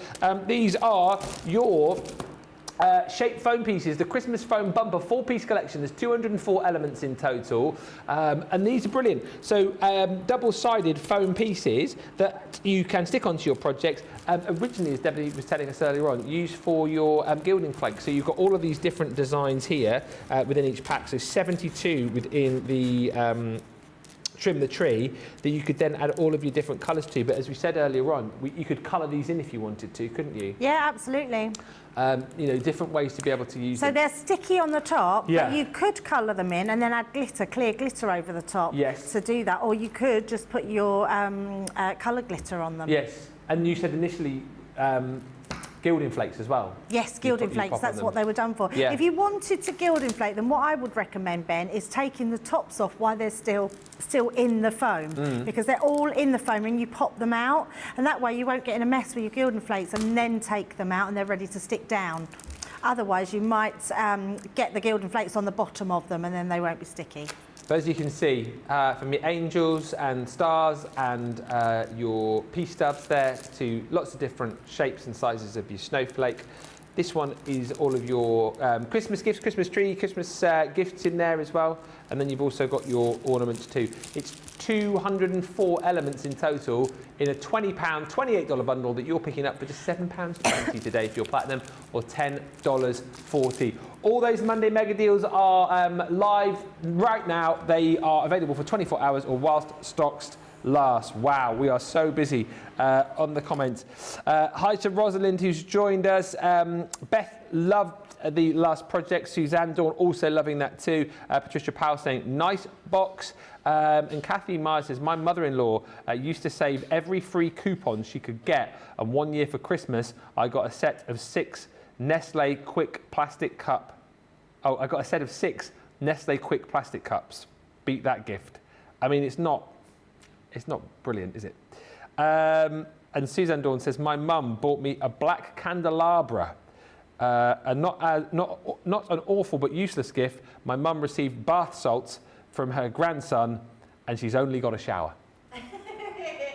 These are your shaped foam pieces, the Christmas foam bumper 4-piece collection. There's 204 elements in total, and these are brilliant. So double-sided foam pieces that you can stick onto your projects. Originally, as Debbie was telling us earlier on, used for your gilding flakes. So you've got all of these different designs here within each pack. So 72 within the Trim the Tree that you could then add all of your different colours to. But as we said earlier on, you could colour these in if you wanted to, couldn't you? Yeah, absolutely. You know, different ways to be able to use them. So they're sticky on the top, Yeah. but you could colour them in and then add glitter, clear glitter over the top Yes. to do that. Or you could just put your colour glitter on them. Yes, and you said initially gilding flakes as well. Yes, gilding flakes, that's what they were done for. Yeah. If you wanted to gilding flake them, what I would recommend, Ben, is taking the tops off while they're still in the foam, because they're all in the foam and you pop them out, and that way you won't get in a mess with your gilding flakes and then take them out and they're ready to stick down. Otherwise, you might get the gilding flakes on the bottom of them and then they won't be sticky. But as you can see, from your angels and stars and your pea stubs there to lots of different shapes and sizes of your snowflake. This one is all of your Christmas gifts, Christmas tree, Christmas gifts in there as well. And then you've also got your ornaments too. It's 204 elements in total in a £20, $28 bundle that you're picking up for just £7.20 today for your platinum, or $10.40. All those Monday Mega Deals are live right now. They are available for 24 hours or whilst stocks last. Wow, we are so busy on the comments. Hi to Rosalind, who's joined us. Beth loved the last project. Suzanne Dawn also loving that too. Patricia Powell saying nice box. And Kathy Myers says, my mother-in-law used to save every free coupon she could get, and one year for Christmas I got a set of 6 Nestle Quick plastic cup. Oh, I got a set of 6 Nestle Quick plastic cups. Beat that gift. I mean, it's not brilliant, is it? And Suzanne Dawn says, my mum bought me a black candelabra. And not an awful but useless gift. My mum received bath salts from her grandson, and she's only got a shower.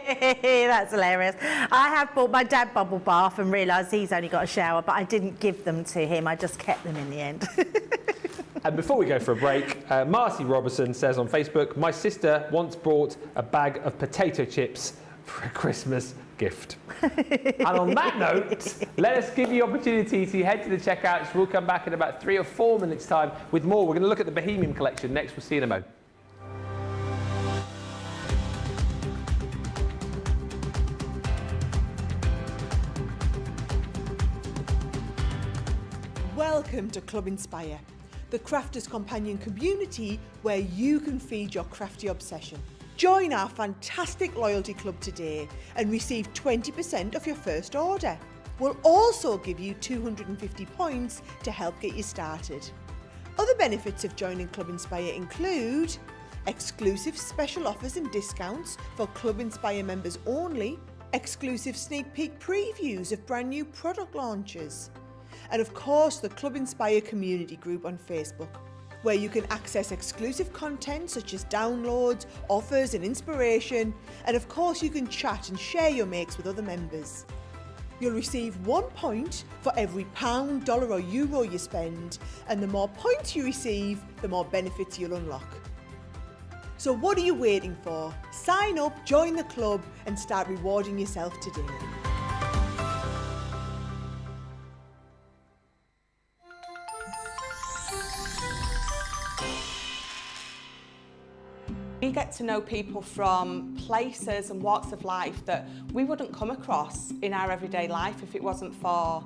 That's hilarious. I have bought my dad bubble bath and realised he's only got a shower, but I didn't give them to him. I just kept them in the end. And before we go for a break, Marcy Robertson says on Facebook, my sister once bought a bag of potato chips for a Christmas gift. And on that note, let us give you the opportunity to head to the checkouts. We'll come back in about 3 or 4 minutes' time with more. We're going to look at the Bohemian collection next. We'll see you in a moment. Welcome to Club Inspire, the crafters' companion community where you can feed your crafty obsession. Join our fantastic loyalty club today and receive 20% off your first order. We'll also give you 250 points to help get you started. Other benefits of joining Club Inspire include exclusive special offers and discounts for Club Inspire members only, exclusive sneak peek previews of brand new product launches, and of course the Club Inspire community group on Facebook, where you can access exclusive content such as downloads, offers and inspiration, and of course you can chat and share your makes with other members. You'll receive 1 point for every £1, dollar or euro you spend, and the more points you receive, the more benefits you'll unlock. So what are you waiting for? Sign up, join the club and start rewarding yourself today. We get to know people from places and walks of life that we wouldn't come across in our everyday life if it wasn't for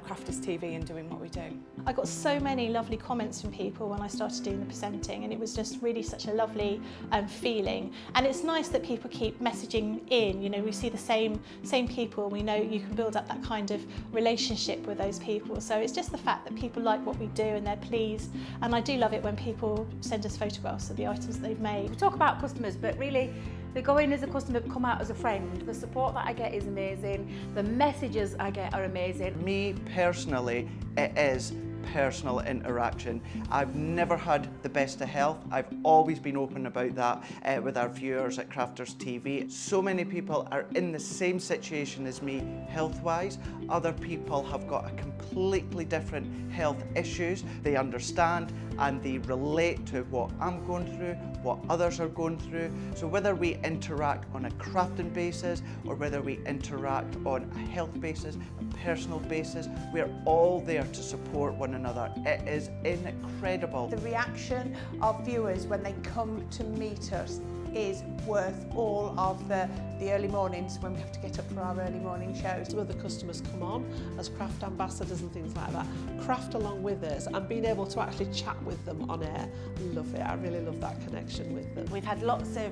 Crafters TV and doing what we do. I got so many lovely comments from people when I started doing the presenting, and it was just really such a lovely feeling. And it's nice that people keep messaging in. You know, we see the same people, and we know you can build up that kind of relationship with those people. So it's just the fact that people like what we do and they're pleased. And I do love it when people send us photographs of the items that they've made. We talk about customers, but really they go in as a customer, come out as a friend. The support that I get is amazing. The messages I get are amazing. Me personally, it is personal interaction. I've never had the best of health. I've always been open about that with our viewers at Crafters TV. So many people are in the same situation as me health-wise. Other people have got a completely different health issues. They understand and they relate to what I'm going through, what others are going through. So whether we interact on a crafting basis or whether we interact on a health basis, a personal basis, we're all there to support one another. It is incredible. The reaction of viewers when they come to meet us is worth all of the early mornings when we have to get up for our early morning shows. Some of the customers come on as craft ambassadors and things like that, craft along with us, and being able to actually chat with them on air. Love it. I really love that connection with them. We've had lots of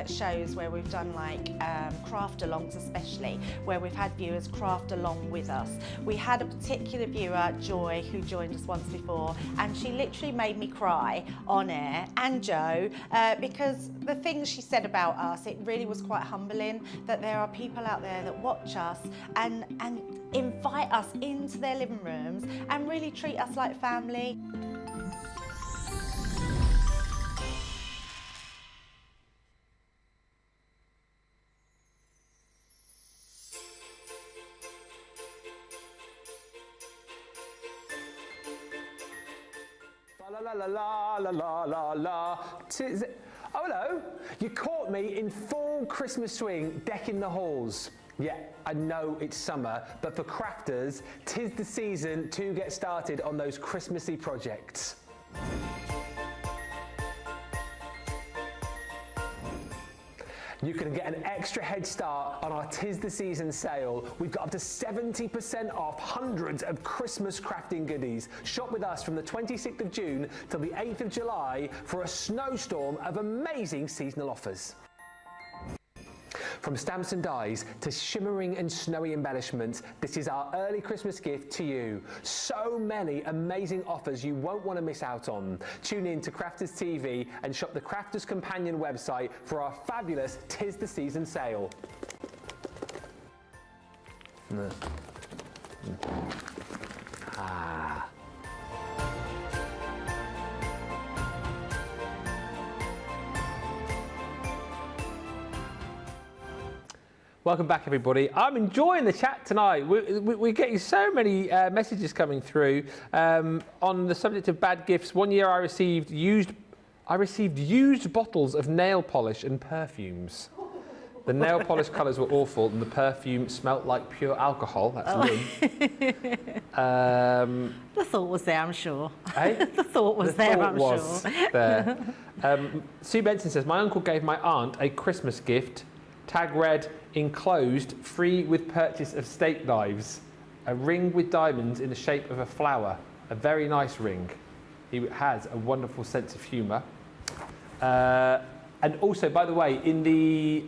shows where we've done like craft alongs, especially where we've had viewers craft along with us. We had a particular viewer, Joy, who joined us once before, and she literally made me cry on air, and Joe, because the things she said about us, it really was quite humbling that there are people out there that watch us and invite us into their living rooms and really treat us like family. La la la la la la la. Oh, hello. You caught me in full Christmas swing, decking the halls. Yeah, I know it's summer, but for crafters, 'tis the season to get started on those Christmassy projects. You can get an extra head start on our 'Tis the Season sale. We've got up to 70% off hundreds of Christmas crafting goodies. Shop with us from the 26th of June till the 8th of July for a snowstorm of amazing seasonal offers. From stamps and dies to shimmering and snowy embellishments, this is our early Christmas gift to you. So many amazing offers you won't want to miss out on. Tune in to Crafters TV and shop the Crafters Companion website for our fabulous 'Tis the Season sale. Ah. Welcome back, everybody. I'm enjoying the chat tonight. We're getting so many messages coming through on the subject of bad gifts. One year I received used bottles of nail polish and perfumes. The nail polish colours were awful and the perfume smelt like pure alcohol. That's Lynn. The thought was there, I'm sure. Eh? The thought was there, I'm sure. There. Sue Benson says, my uncle gave my aunt a Christmas gift, tag read, enclosed, free with purchase of steak knives, a ring with diamonds in the shape of a flower, a very nice ring. He has a wonderful sense of humour. And also, by the way, in the,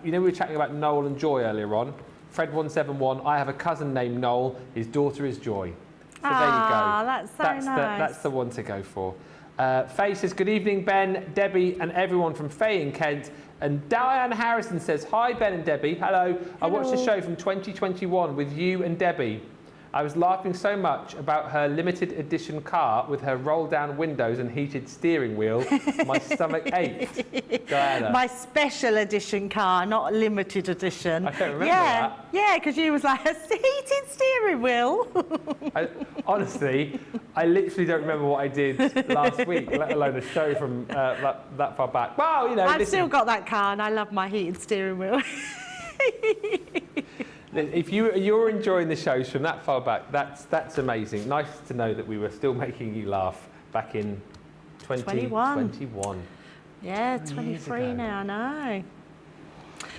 you know we were chatting about Noel and Joy earlier on, Fred171, I have a cousin named Noel, his daughter is Joy. So there you go. That's so nice. That's the one to go for. Faye says, good evening, Ben, Debbie and everyone from Faye in Kent. And Diane Harrison says, hi, Ben and Debbie. Hello. I watched the show from 2021 with you and Debbie. I was laughing so much about her limited edition car with her roll-down windows and heated steering wheel. My stomach ached. Diana. My special edition car, not a limited edition. I don't remember that. Yeah, because you was like, a heated steering wheel. Honestly, I literally don't remember what I did last week, let alone a show from that far back. Well, you know, I've still got that car and I love my heated steering wheel. If you're enjoying the shows from that far back, that's amazing. Nice to know that we were still making you laugh back in 2021. Yeah, 23 now, I know.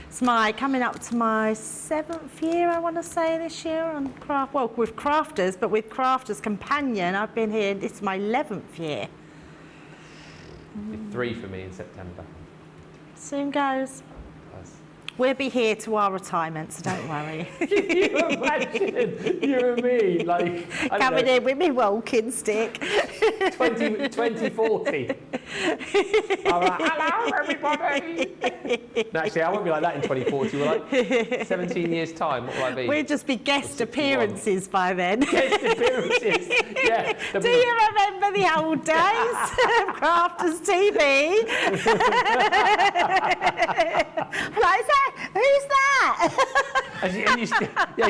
It's coming up to my 7th year, I want to say, this year on craft. Well, with Crafters, but with Crafters Companion, I've been here. This is my 11th year. 3 for me in September. Soon goes. We'll be here to our retirement, so don't worry. Can you imagine you and me, like, coming in with me walking stick. 2040. I'm like, hello, everybody. No, actually, I won't be like that in 2040. We're like 17 years' time. What will I be? We'll just be guest appearances by then. Guest appearances. Yeah. Do you remember the old days of Crafters TV? Like, who's that? And you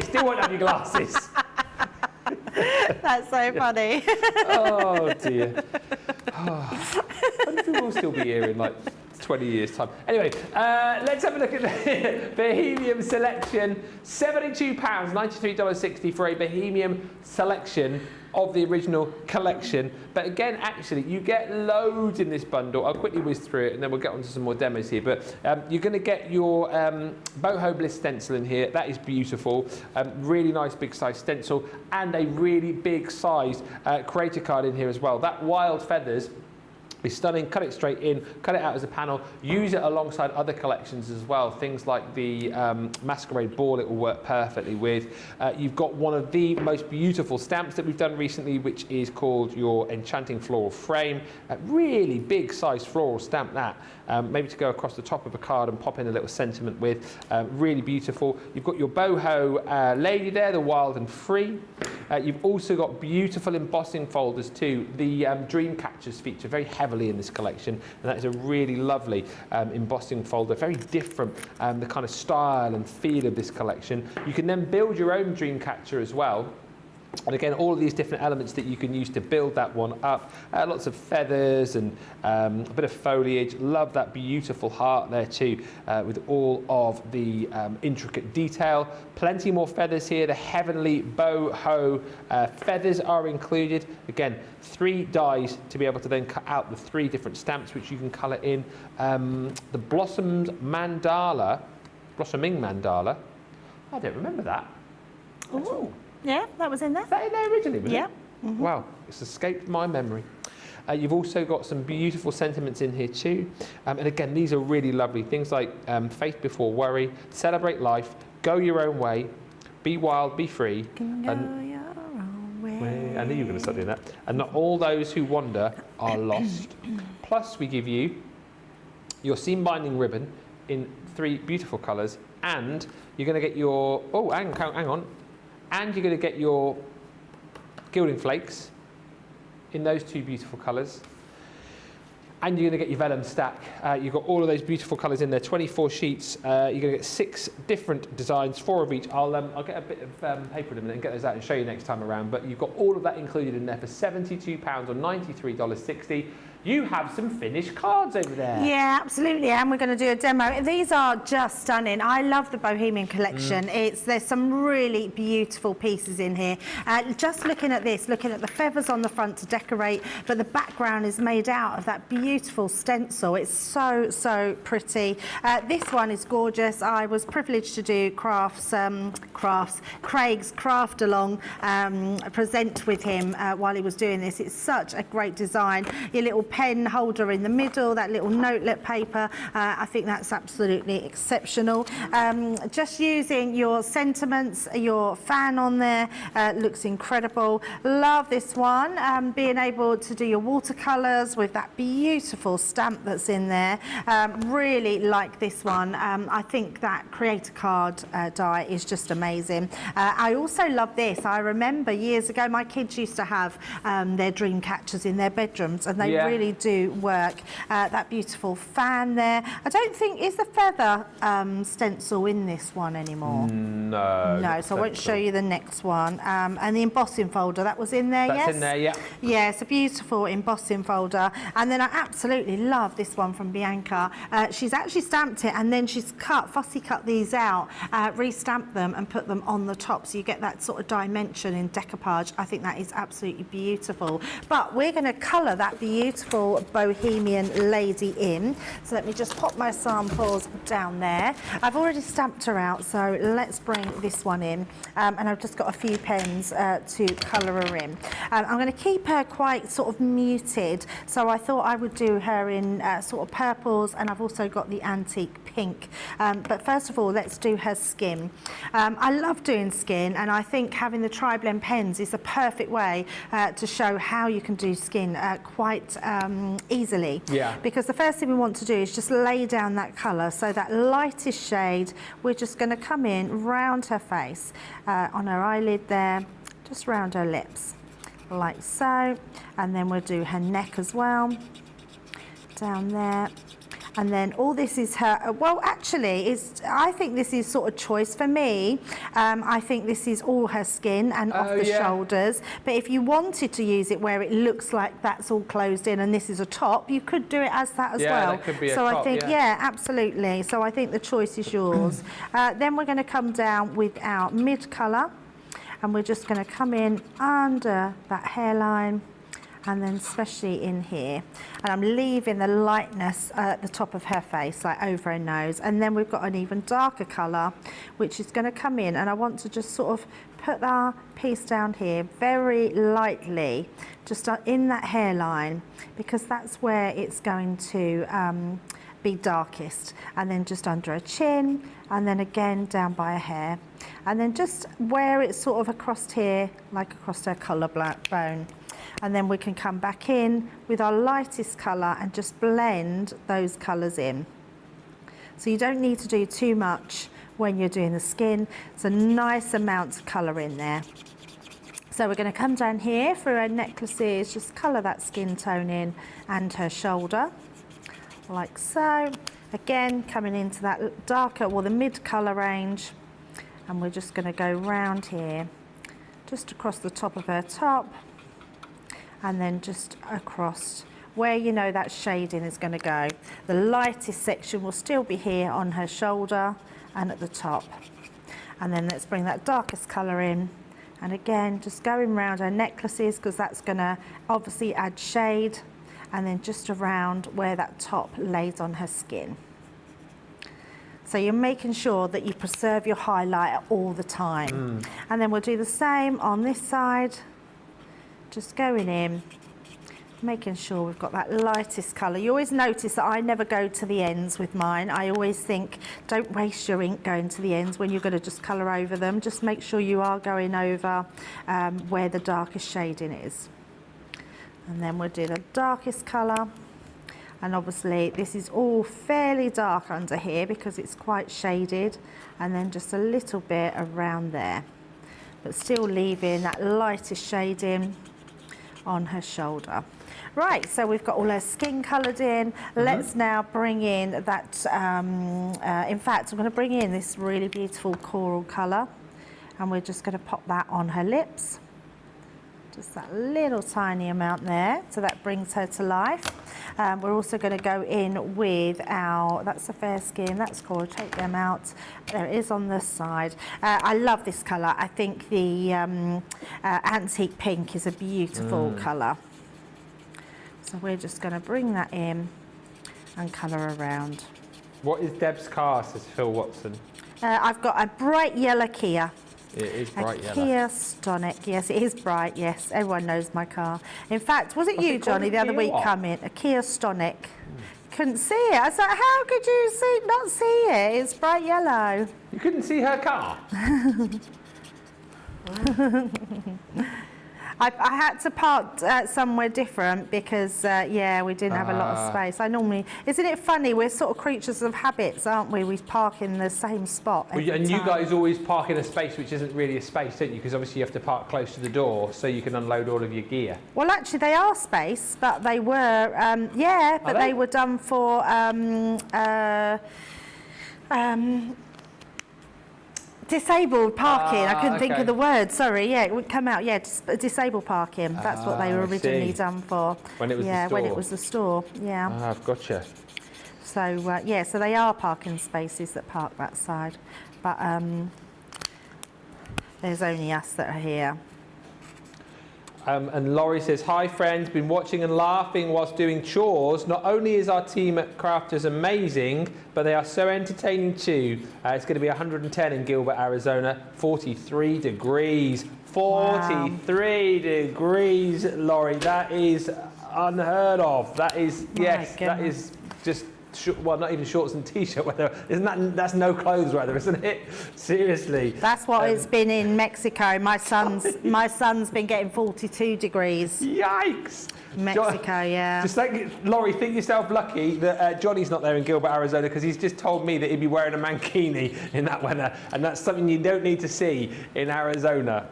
still won't have your glasses. That's so funny. Oh dear. I wonder if we will still be here in like 20 years' time. Anyway, let's have a look at the Bohemian selection. £72, $93.60 for a Bohemian selection of the original collection. But again, actually, you get loads in this bundle. I'll quickly whiz through it and then we'll get on to some more demos here. But you're going to get your Boho Bliss stencil in here. That is beautiful. Really nice big size stencil and a really big size creator card in here as well. That Wild Feathers is stunning. Cut it straight in, cut it out as a panel, use it alongside other collections as well. Things like the Masquerade Ball, it will work perfectly with. You've got one of the most beautiful stamps that we've done recently, which is called your Enchanting Floral Frame. A really big size floral stamp that. Maybe to go across the top of a card and pop in a little sentiment with. Really beautiful. You've got your boho lady there, the Wild and Free. You've also got beautiful embossing folders too. The Dream Catchers feature very heavily in this collection, and that is a really lovely embossing folder, very different, the kind of style and feel of this collection. You can then build your own dream catcher as well. And again, all of these different elements that you can use to build that one up. Lots of feathers and a bit of foliage. Love that beautiful heart there too, with all of the intricate detail. Plenty more feathers here. The Heavenly Boho feathers are included. Again, 3 dies to be able to then cut out the 3 different stamps which you can colour in. The Blossoming Mandala. I don't remember that. Ooh. Yeah, that was in there. Was that in there originally, was Yeah. it? Mm-hmm. Wow, it's escaped my memory. You've also got some beautiful sentiments in here too. And again, these are really lovely. Things like faith before worry, celebrate life, go your own way, be wild, be free. Go your own way. I knew you were going to start doing that. And not all those who wander are lost. Plus, we give you your seam binding ribbon in 3 beautiful colours. And you're going to get your... Oh, hang on. And you're going to get your gilding flakes in those 2 beautiful colours. And you're going to get your vellum stack. You've got all of those beautiful colours in there, 24 sheets. You're going to get 6 different designs, 4 of each. I'll get a bit of paper in a minute and get those out and show you next time around. But you've got all of that included in there for £72 or $93.60. You have some finished cards over there. Yeah, absolutely, and we're going to do a demo. These are just stunning. I love the Bohemian collection. There's some really beautiful pieces in here. Just looking at this, looking at the feathers on the front to decorate, but the background is made out of that beautiful stencil. It's so pretty. This one is gorgeous. I was privileged to do Craig's craft along, present with him while he was doing this. It's such a great design. Your little pen holder in the middle, that little notelet paper, I think that's absolutely exceptional. Just using your sentiments, your fan on there, looks incredible. Love this one, being able to do your watercolours with that beautiful stamp that's in there. Really like this one. I think that creator card die is just amazing. I also love this. I remember years ago my kids used to have their dream catchers in their bedrooms, and they really do work. That beautiful fan there. I don't think, is the feather stencil in this one anymore? No, so I won't show you the next one. And the embossing folder, that was in there, yes? That's in there, yeah. Yeah, it's a beautiful embossing folder. And then I absolutely love this one from Bianca. She's actually stamped it and then she's fussy cut these out, re-stamped them and put them on the top, so you get that sort of dimension in decoupage. I think that is absolutely beautiful. But we're going to colour that beautiful beautiful Bohemian lady in. So let me just pop my samples down there. I've already stamped her out, so let's bring this one in. And I've just got a few pens to colour her in. I'm going to keep her quite sort of muted, so I thought I would do her in sort of purples, and I've also got the antique pink. But first of all, let's do her skin. I love doing skin, and I think having the tri-blend pens is a perfect way to show how you can do skin quite easily. Yeah. Because the first thing we want to do is just lay down that colour. So that lightest shade, we're just going to come in round her face, on her eyelid there, just round her lips, like so. And then we'll do her neck as well, down there. And then all this is her, well actually, I think this is sort of choice for me. I think this is all her skin and off the shoulders. But if you wanted to use it where it looks like that's all closed in and this is a top, you could do it as that as well. That could be a so top, I think, yeah, absolutely. So I think the choice is yours. Then we're going to come down with our mid colour, and we're just going to come in under that hairline, and then especially in here, and I'm leaving the lightness at the top of her face, like over her nose. And then we've got an even darker colour which is going to come in, and I want to just sort of put that piece down here very lightly, just in that hairline, because that's where it's going to be darkest, and then just under her chin, and then again down by her hair, and then just where it's sort of across here, like across her collarbone. And then we can come back in with our lightest colour and just blend those colours in. So you don't need to do too much when you're doing the skin. It's a nice amount of colour in there. So we're going to come down here for her necklaces, just colour that skin tone in, and her shoulder, like so. Again, coming into that darker, well, the mid colour range, and we're just going to go round here, just across the top of her top, and then just across where you know that shading is going to go. The lightest section will still be here on her shoulder and at the top. And then let's bring that darkest colour in, and again just going around her necklaces, because that's going to obviously add shade, and then just around where that top lays on her skin. So you're making sure that you preserve your highlight all the time. And then we'll do the same on this side, just going in, making sure we've got that lightest colour. You always notice that I never go to the ends with mine. I always think, don't waste your ink going to the ends when you're going to just colour over them. Just make sure you are going over where the darkest shading is. And then we'll do the darkest colour. And obviously this is all fairly dark under here because it's quite shaded, and then just a little bit around there, but still leaving that lightest shading on her shoulder. Right, so we've got all her skin coloured in. Let's now bring in that, in fact, I'm going to bring in this really beautiful coral colour, and we're just going to pop that on her lips. Just that little tiny amount there, so that brings her to life. We're also going to go in with our, that's a fair skin, that's cool, take them out. There it is on this side. I love this colour. I think the antique pink is a beautiful colour. So we're just going to bring that in and colour around. What is Deb's car, says Phil Watson? I've got a bright yellow Kia. It is bright yellow. Kia Stonic, yes, it is bright, yes. Everyone knows my car. In fact, was it you, Johnny, the other week come in? A Kia Stonic. Couldn't see it. I was like, how could you not see it? It's bright yellow. You couldn't see her car? I had to park somewhere different because, yeah, we didn't have a lot of space. I normally, isn't it funny? We're sort of creatures of habits, aren't we? We park in the same spot every time. You guys always park in a space which isn't really a space, don't you? Because obviously you have to park close to the door so you can unload all of your gear. Well, actually, they are space, but they were, yeah, but they were done for disabled parking. I couldn't think of the word, sorry. Yeah, it would come out, yeah, disabled parking. That's what they were originally done for. When it was the store? Yeah, when it was the store, yeah. I've gotcha. So, yeah, so they are parking spaces that park that side. But there's only us that are here. And Laurie says, hi friends, been watching and laughing whilst doing chores. Not only is our team at Crafters amazing, but they are so entertaining too. It's going to be 110 in Gilbert, Arizona, 43 degrees. 43 degrees, Laurie. That is unheard of. That is, yes, that is just... well, not even shorts and t-shirt weather. That's no clothes weather, isn't it? Seriously. That's what it's been in Mexico. My son's been getting 42 degrees. Yikes! Mexico, yeah. Just like, Laurie, think yourself lucky that Johnny's not there in Gilbert, Arizona, because he's just told me that he'd be wearing a mankini in that weather, and that's something you don't need to see in Arizona.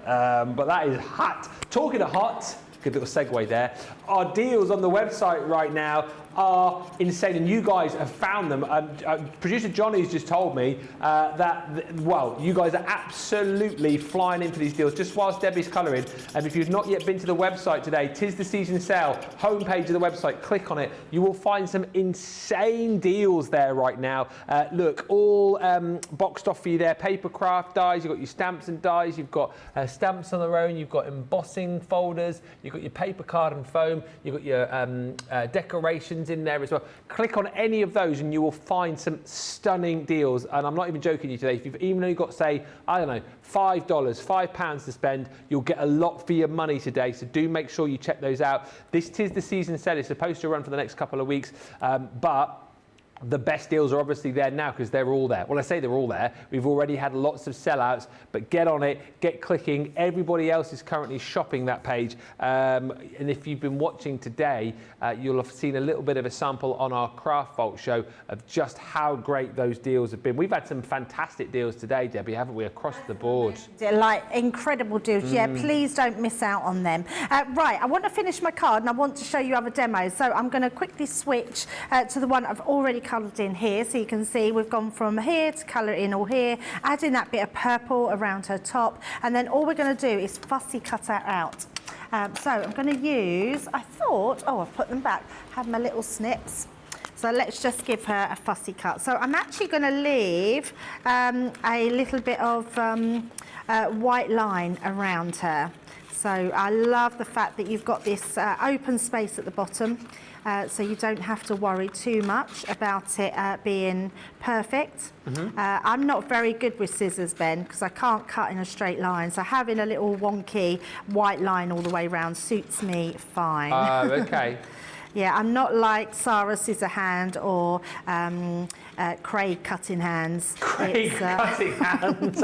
But that is hot. Talking of hot, good little segue there. Our deals on the website right now are insane, and you guys have found them. Producer Johnny's just told me well, you guys are absolutely flying in for these deals just whilst Debbie's colouring. And if you've not yet been to the website today, 'tis the season sale, homepage of the website, click on it. You will find some insane deals there right now. Look, all boxed off for you there. Paper craft dies, you've got your stamps and dies, you've got stamps on their own, you've got embossing folders, you've got your paper card and foam, you've got your decorations in there as well. Click on any of those and you will find some stunning deals. And I'm not even joking you today. If you've even only got, say, I don't know, £5 to spend, you'll get a lot for your money today. So do make sure you check those out. This is the season sale. It's supposed to run for the next couple of weeks, but the best deals are obviously there now because they're all there. Well, I say they're all there. We've already had lots of sellouts, but get on it, get clicking. Everybody else is currently shopping that page. And if you've been watching today, you'll have seen a little bit of a sample on our Craft Vault show of just how great those deals have been. We've had some fantastic deals today, Debbie, haven't we, across the board? Like incredible deals. Yeah, please don't miss out on them. Right, I want to finish my card and I want to show you other demos. So I'm going to quickly switch to the one I've already coloured in here. So you can see we've gone from here to colour in all here, adding that bit of purple around her top, and then all we're going to do is fussy cut her out. So I'm going to use, I've put them back, have my little snips. So let's just give her a fussy cut. So I'm actually going to leave a little bit of white line around her. So I love the fact that you've got this open space at the bottom, so you don't have to worry too much about it being perfect. I'm not very good with scissors, Ben, because I can't cut in a straight line, so having a little wonky white line all the way around suits me fine. Oh, okay. Yeah, I'm not like Sara Scissorhand or Craig Cutting Hands. Craig Cutting Hands.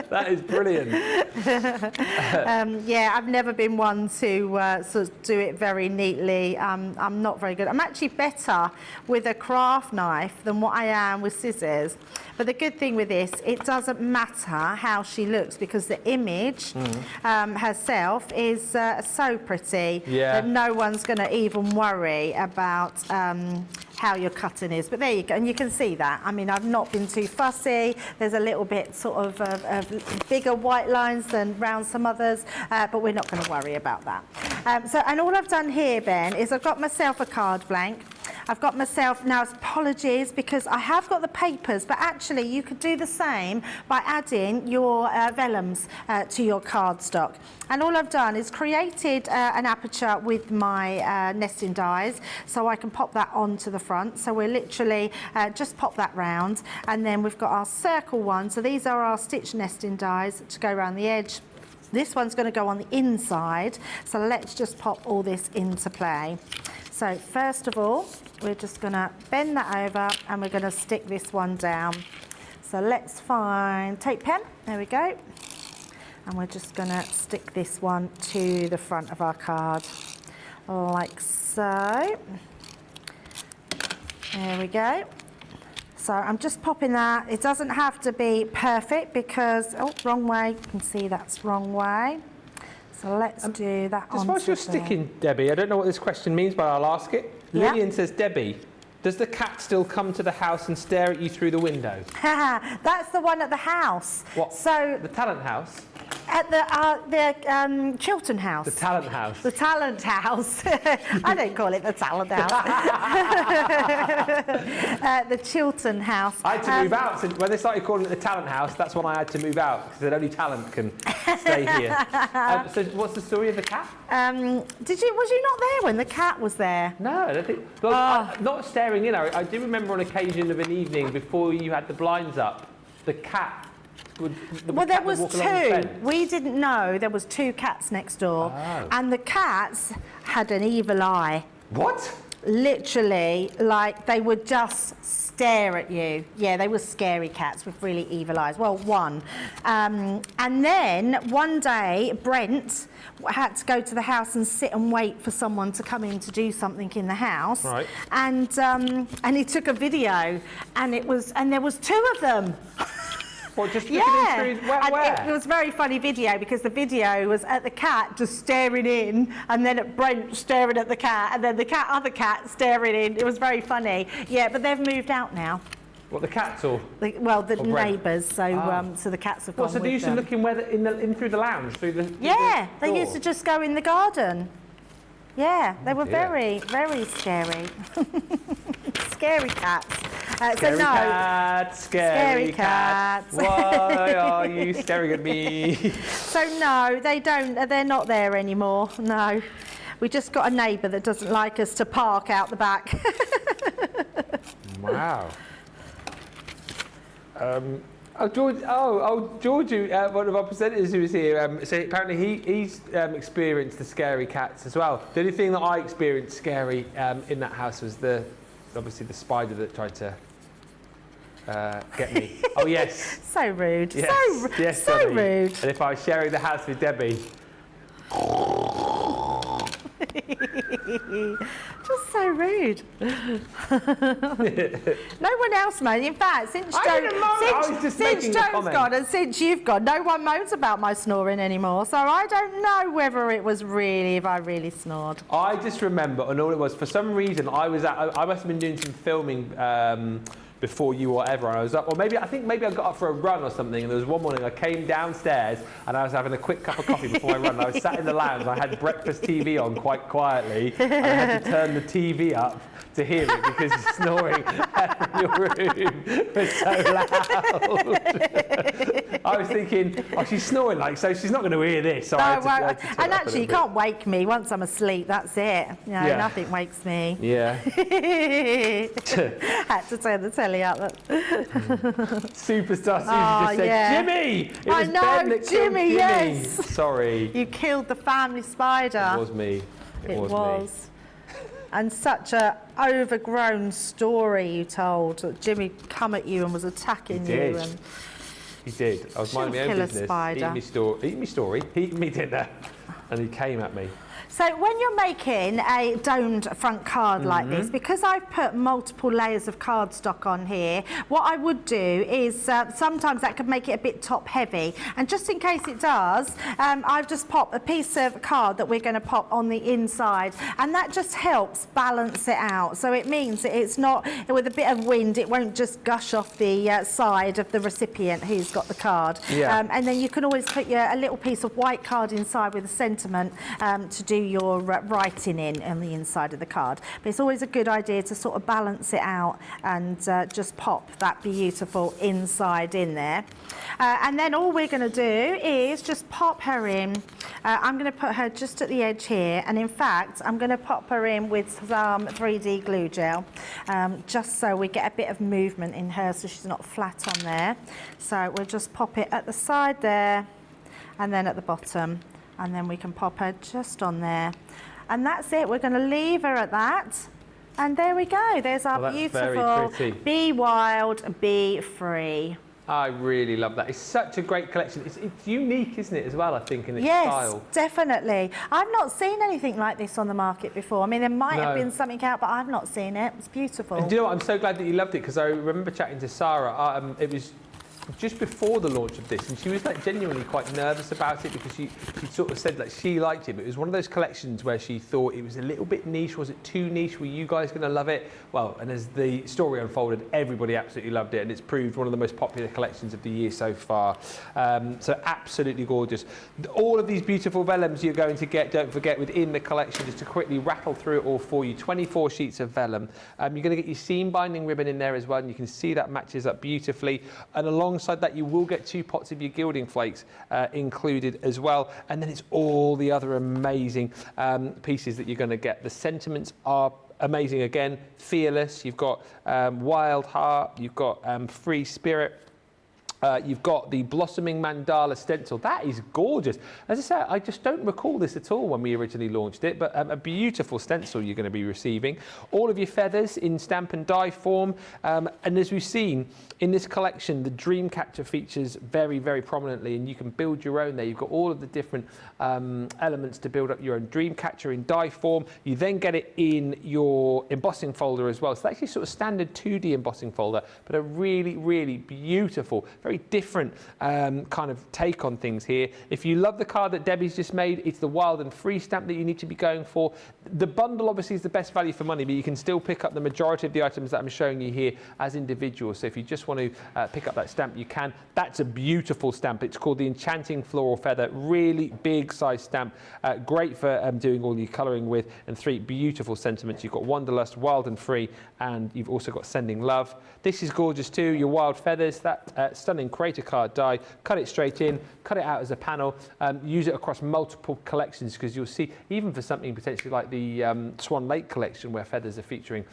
That is brilliant. Yeah, I've never been one to sort of do it very neatly. I'm not very good. I'm actually better with a craft knife than what I am with scissors. But the good thing with this, it doesn't matter how she looks because the image herself is so pretty that no one's going to even worry about how your cutting is. But there you go, and you can see that. I mean, I've not been too fussy. There's a little bit sort of bigger white lines than around some others, but we're not going to worry about that. And all I've done here, Ben, is I've got myself a card blank. I've got myself, now apologies because I have got the papers, but actually you could do the same by adding your vellums to your cardstock. And all I've done is created an aperture with my nesting dies, so I can pop that onto the front. So we'll literally just pop that round, and then we've got our circle one. So these are our stitch nesting dies to go around the edge. This one's going to go on the inside, so let's just pop all this into play. So first of all, we're just going to bend that over and we're going to stick this one down. So let's find tape pen, there we go. And we're just going to stick this one to the front of our card, like so. There we go. So I'm just popping that. It doesn't have to be perfect because, oh, wrong way. You can see that's wrong way. So let's do that on. Whilst you're sticking, Debbie, I don't know what this question means, but I'll ask it. Yeah. Lillian says, Debbie, does the cat still come to the house and stare at you through the window? That's the one at the house. What? So the talent house? At the Chiltern House. The Talent House. The Talent House. I don't call it the Talent House. The Chiltern House. I had to move out. So when they started calling it the Talent House, that's when I had to move out, because only talent can stay here. So what's the story of the cat? Was you not there when the cat was there? No, I don't think. Well, not staring in. I do remember on occasion of an evening before you had the blinds up, the cat would. There was two. We didn't know there was 2 cats next door, and the cats had an evil eye. What? Literally, like they would just stare at you. Yeah, they were scary cats with really evil eyes. Well, one. And then one day, Brent had to go to the house and sit and wait for someone to come in to do something in the house. Right. And he took a video, and there was 2 of them. What, just looking in through where? It was a very funny video, because the video was at the cat just staring in, and then at Brent staring at the cat, and then the other cat staring in. It was very funny. Yeah, but they've moved out now. What, the cats or? The neighbours. So so the cats have gone. So they used to look in through the lounge, through the. Yeah, the they door. used to just go in the garden. Yeah, they were dear. very, very scary. Scary cats. Scary cat, scary cat. Why are you staring at me? So no, they don't. They're not there anymore. No, we just got a neighbour that doesn't like us to park out the back. Wow. Georgie, one of our presenters who was here, so apparently he's experienced the scary cats as well. The only thing that I experienced scary in that house was obviously the spider that tried to get me. Oh yes. So rude. Yes. Yes, so Johnny. rude. And if I was sharing the house with Debbie. Just so rude. No one else moans. In fact, since Joe's gone and since you've gone, no one moans about my snoring anymore. So I don't know whether it was if I really snored. I just remember, and all it was, for some reason, I must have been doing some filming before you or whatever, and I was up, or maybe I got up for a run or something, and there was one morning I came downstairs and I was having a quick cup of coffee before I run, and I was sat in the lounge and I had breakfast TV on quite quietly, and I had to turn the TV up to hear it because the snoring in your room was so loud. I was thinking, she's snoring so she's not going to hear this. So I had to and actually, you can't wake me once I'm asleep. That's it. Nothing wakes me. Yeah. Had to turn the telly up. Superstar Susie just said, Jimmy! It was Ben that killed Jimmy. Yes. Sorry. You killed the family spider. It was me. It was. And such a overgrown story you told. That Jimmy come at you and was attacking you. And he did. I was minding my own business. Eating me story. Eating me dinner. And he came at me. So when you're making a domed front card like this, because I've put multiple layers of cardstock on here, what I would do is sometimes that could make it a bit top heavy. And just in case it does, I've just popped a piece of card that we're going to pop on the inside. And that just helps balance it out. So it means that it's not, with a bit of wind, it won't just gush off the side of the recipient who's got the card. Yeah. And then you can always put a little piece of white card inside with a sentiment to do your writing in on the inside of the card. But it's always a good idea to sort of balance it out and just pop that beautiful inside in there. And then all we're going to do is just pop her in. I'm going to put her just at the edge here, and in fact I'm going to pop her in with some 3D glue gel, just so we get a bit of movement in her so she's not flat on there. So we'll just pop it at the side there and then at the bottom. And then we can pop her just on there. And that's it. We're going to leave her at that. And there we go. There's our beautiful Be Wild, Be Free. I really love that. It's such a great collection. It's unique, isn't it, as well, I think, in its style? Yes, definitely. I've not seen anything like this on the market before. I mean, there might have been something out, but I've not seen it. It's beautiful. And do you know what? I'm so glad that you loved it, because I remember chatting to Sara. just before the launch of this, and she was like genuinely quite nervous about it because she sort of said that she liked it, but it was one of those collections where she thought it was a little bit niche. Was it too niche? Were you guys going to love it? Well, and as the story unfolded, everybody absolutely loved it, and it's proved one of the most popular collections of the year so far. So absolutely gorgeous. All of these beautiful vellums you're going to get, don't forget, within the collection, just to quickly rattle through it all for you. 24 sheets of vellum. You're going to get your seam binding ribbon in there as well, and you can see that matches up beautifully. And alongside that, you will get 2 pots of your gilding flakes included as well. And then it's all the other amazing pieces that you're going to get. The sentiments are amazing again. Fearless. You've got Wild Heart. You've got Free Spirit. You've got the Blossoming Mandala stencil. That is gorgeous. As I say, I just don't recall this at all when we originally launched it, but a beautiful stencil you're going to be receiving. All of your feathers in stamp and die form. And as we've seen in this collection, the dream catcher features very, very prominently, and you can build your own there. You've got all of the different elements to build up your own dream catcher in die form. You then get it in your embossing folder as well. So that's actually sort of standard 2D embossing folder, but a really, really beautiful, very different kind of take on things here. If you love the card that Debbie's just made, it's the Wild and Free stamp that you need to be going for. The bundle obviously is the best value for money, but you can still pick up the majority of the items that I'm showing you here as individuals. So if you just want to pick up that stamp, you can. That's a beautiful stamp. It's called the Enchanting Floral Feather. Really big size stamp. Great for doing all your colouring with. And 3 beautiful sentiments. You've got Wanderlust, Wild and Free, and you've also got Sending Love. This is gorgeous too. Your Wild Feathers, that stunning creator card die. Cut it straight in, cut it out as a panel, use it across multiple collections, because you'll see, even for something potentially like the Swan Lake collection where feathers are featuring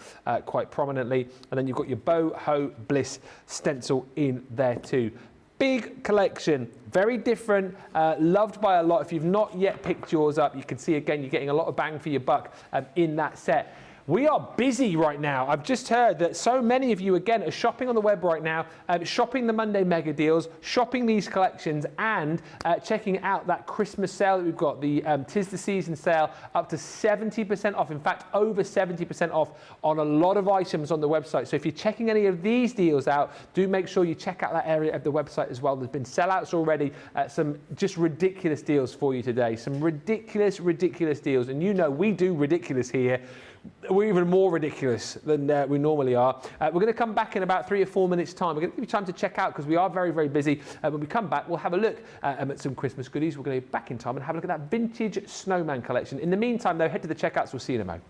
quite prominently. And then you've got your Boho Bliss stencil in there too. Big collection, very different, loved by a lot. If you've not yet picked yours up, you can see again, you're getting a lot of bang for your buck in that set. We are busy right now. I've just heard that so many of you, again, are shopping on the web right now, shopping the Monday mega deals, shopping these collections, and checking out that Christmas sale that we've got, the Tis the Season sale, up to 70% off. In fact, over 70% off on a lot of items on the website. So if you're checking any of these deals out, do make sure you check out that area of the website as well. There's been sellouts already, some just ridiculous deals for you today. Some ridiculous, ridiculous deals. And you know, we do ridiculous here. We're even more ridiculous than we normally are. We're going to come back in about 3 or 4 minutes' time. We're going to give you time to check out because we are very, very busy. When we come back, we'll have a look at some Christmas goodies. We're going to go back in time and have a look at that vintage Snowman collection. In the meantime, though, head to the checkouts. We'll see you in a moment.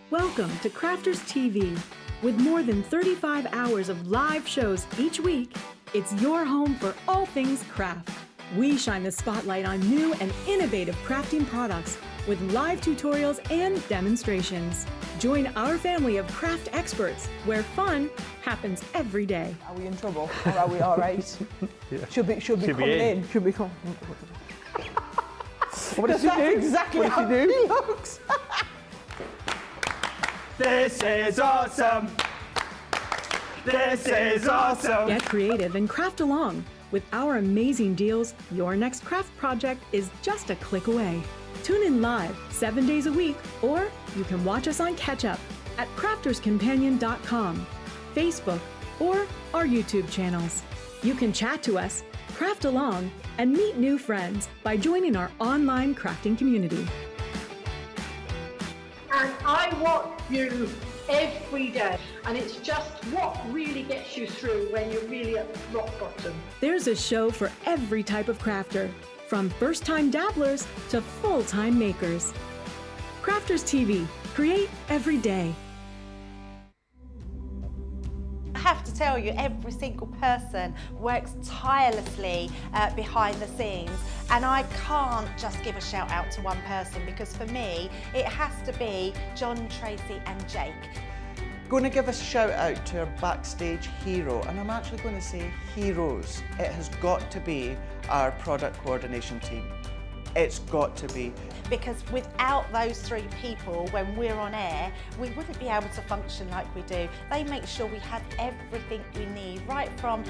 Welcome to Crafters TV. With more than 35 hours of live shows each week, it's your home for all things craft. We shine the spotlight on new and innovative crafting products with live tutorials and demonstrations. Join our family of craft experts where fun happens every day. Are we in trouble or are we all right? Yeah. Should be coming in. Should be coming. What did she do? Exactly what how did she do? he looks. This is awesome. This is awesome. Get creative and craft along. With our amazing deals, your next craft project is just a click away. Tune in live 7 days a week, or you can watch us on catch up at crafterscompanion.com, Facebook, or our YouTube channels. You can chat to us, craft along, and meet new friends by joining our online crafting community. And I watch you every day, and it's just what really gets you through when you're really at rock bottom. There's a show for every type of crafter, from first-time dabblers to full-time makers. Crafters TV, create every day. I have to tell you, every single person works tirelessly behind the scenes, and I can't just give a shout out to one person, because for me it has to be John, Tracy and Jake. Going to give a shout out to our backstage hero, and I'm actually going to say heroes. It has got to be our product coordination team. It's got to be. Because without those 3 people, when we're on air, we wouldn't be able to function like we do. They make sure we have everything we need, right from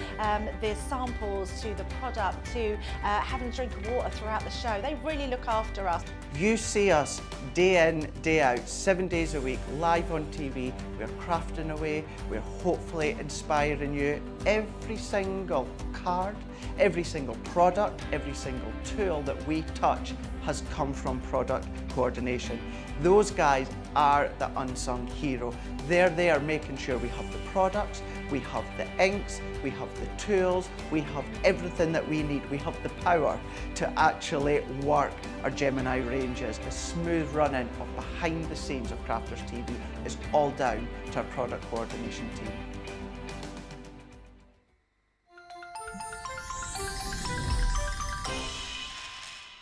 the samples to the product to having a drink of water throughout the show. They really look after us. You see us day in, day out, 7 days a week, live on TV. We're crafting away. We're hopefully inspiring you. Every single card, every single product, every single tool that we touch has come from product coordination. Those guys are the unsung hero. They're there making sure we have the products, we have the inks, we have the tools, we have everything that we need. We have the power to actually work our Gemini ranges. The smooth running of behind the scenes of Crafters TV is all down to our product coordination team.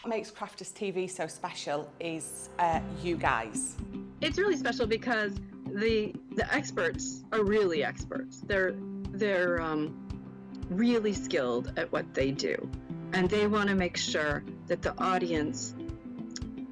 What makes Crafters TV so special is you guys. It's really special because the experts are really experts. They're really skilled at what they do, and they want to make sure that the audience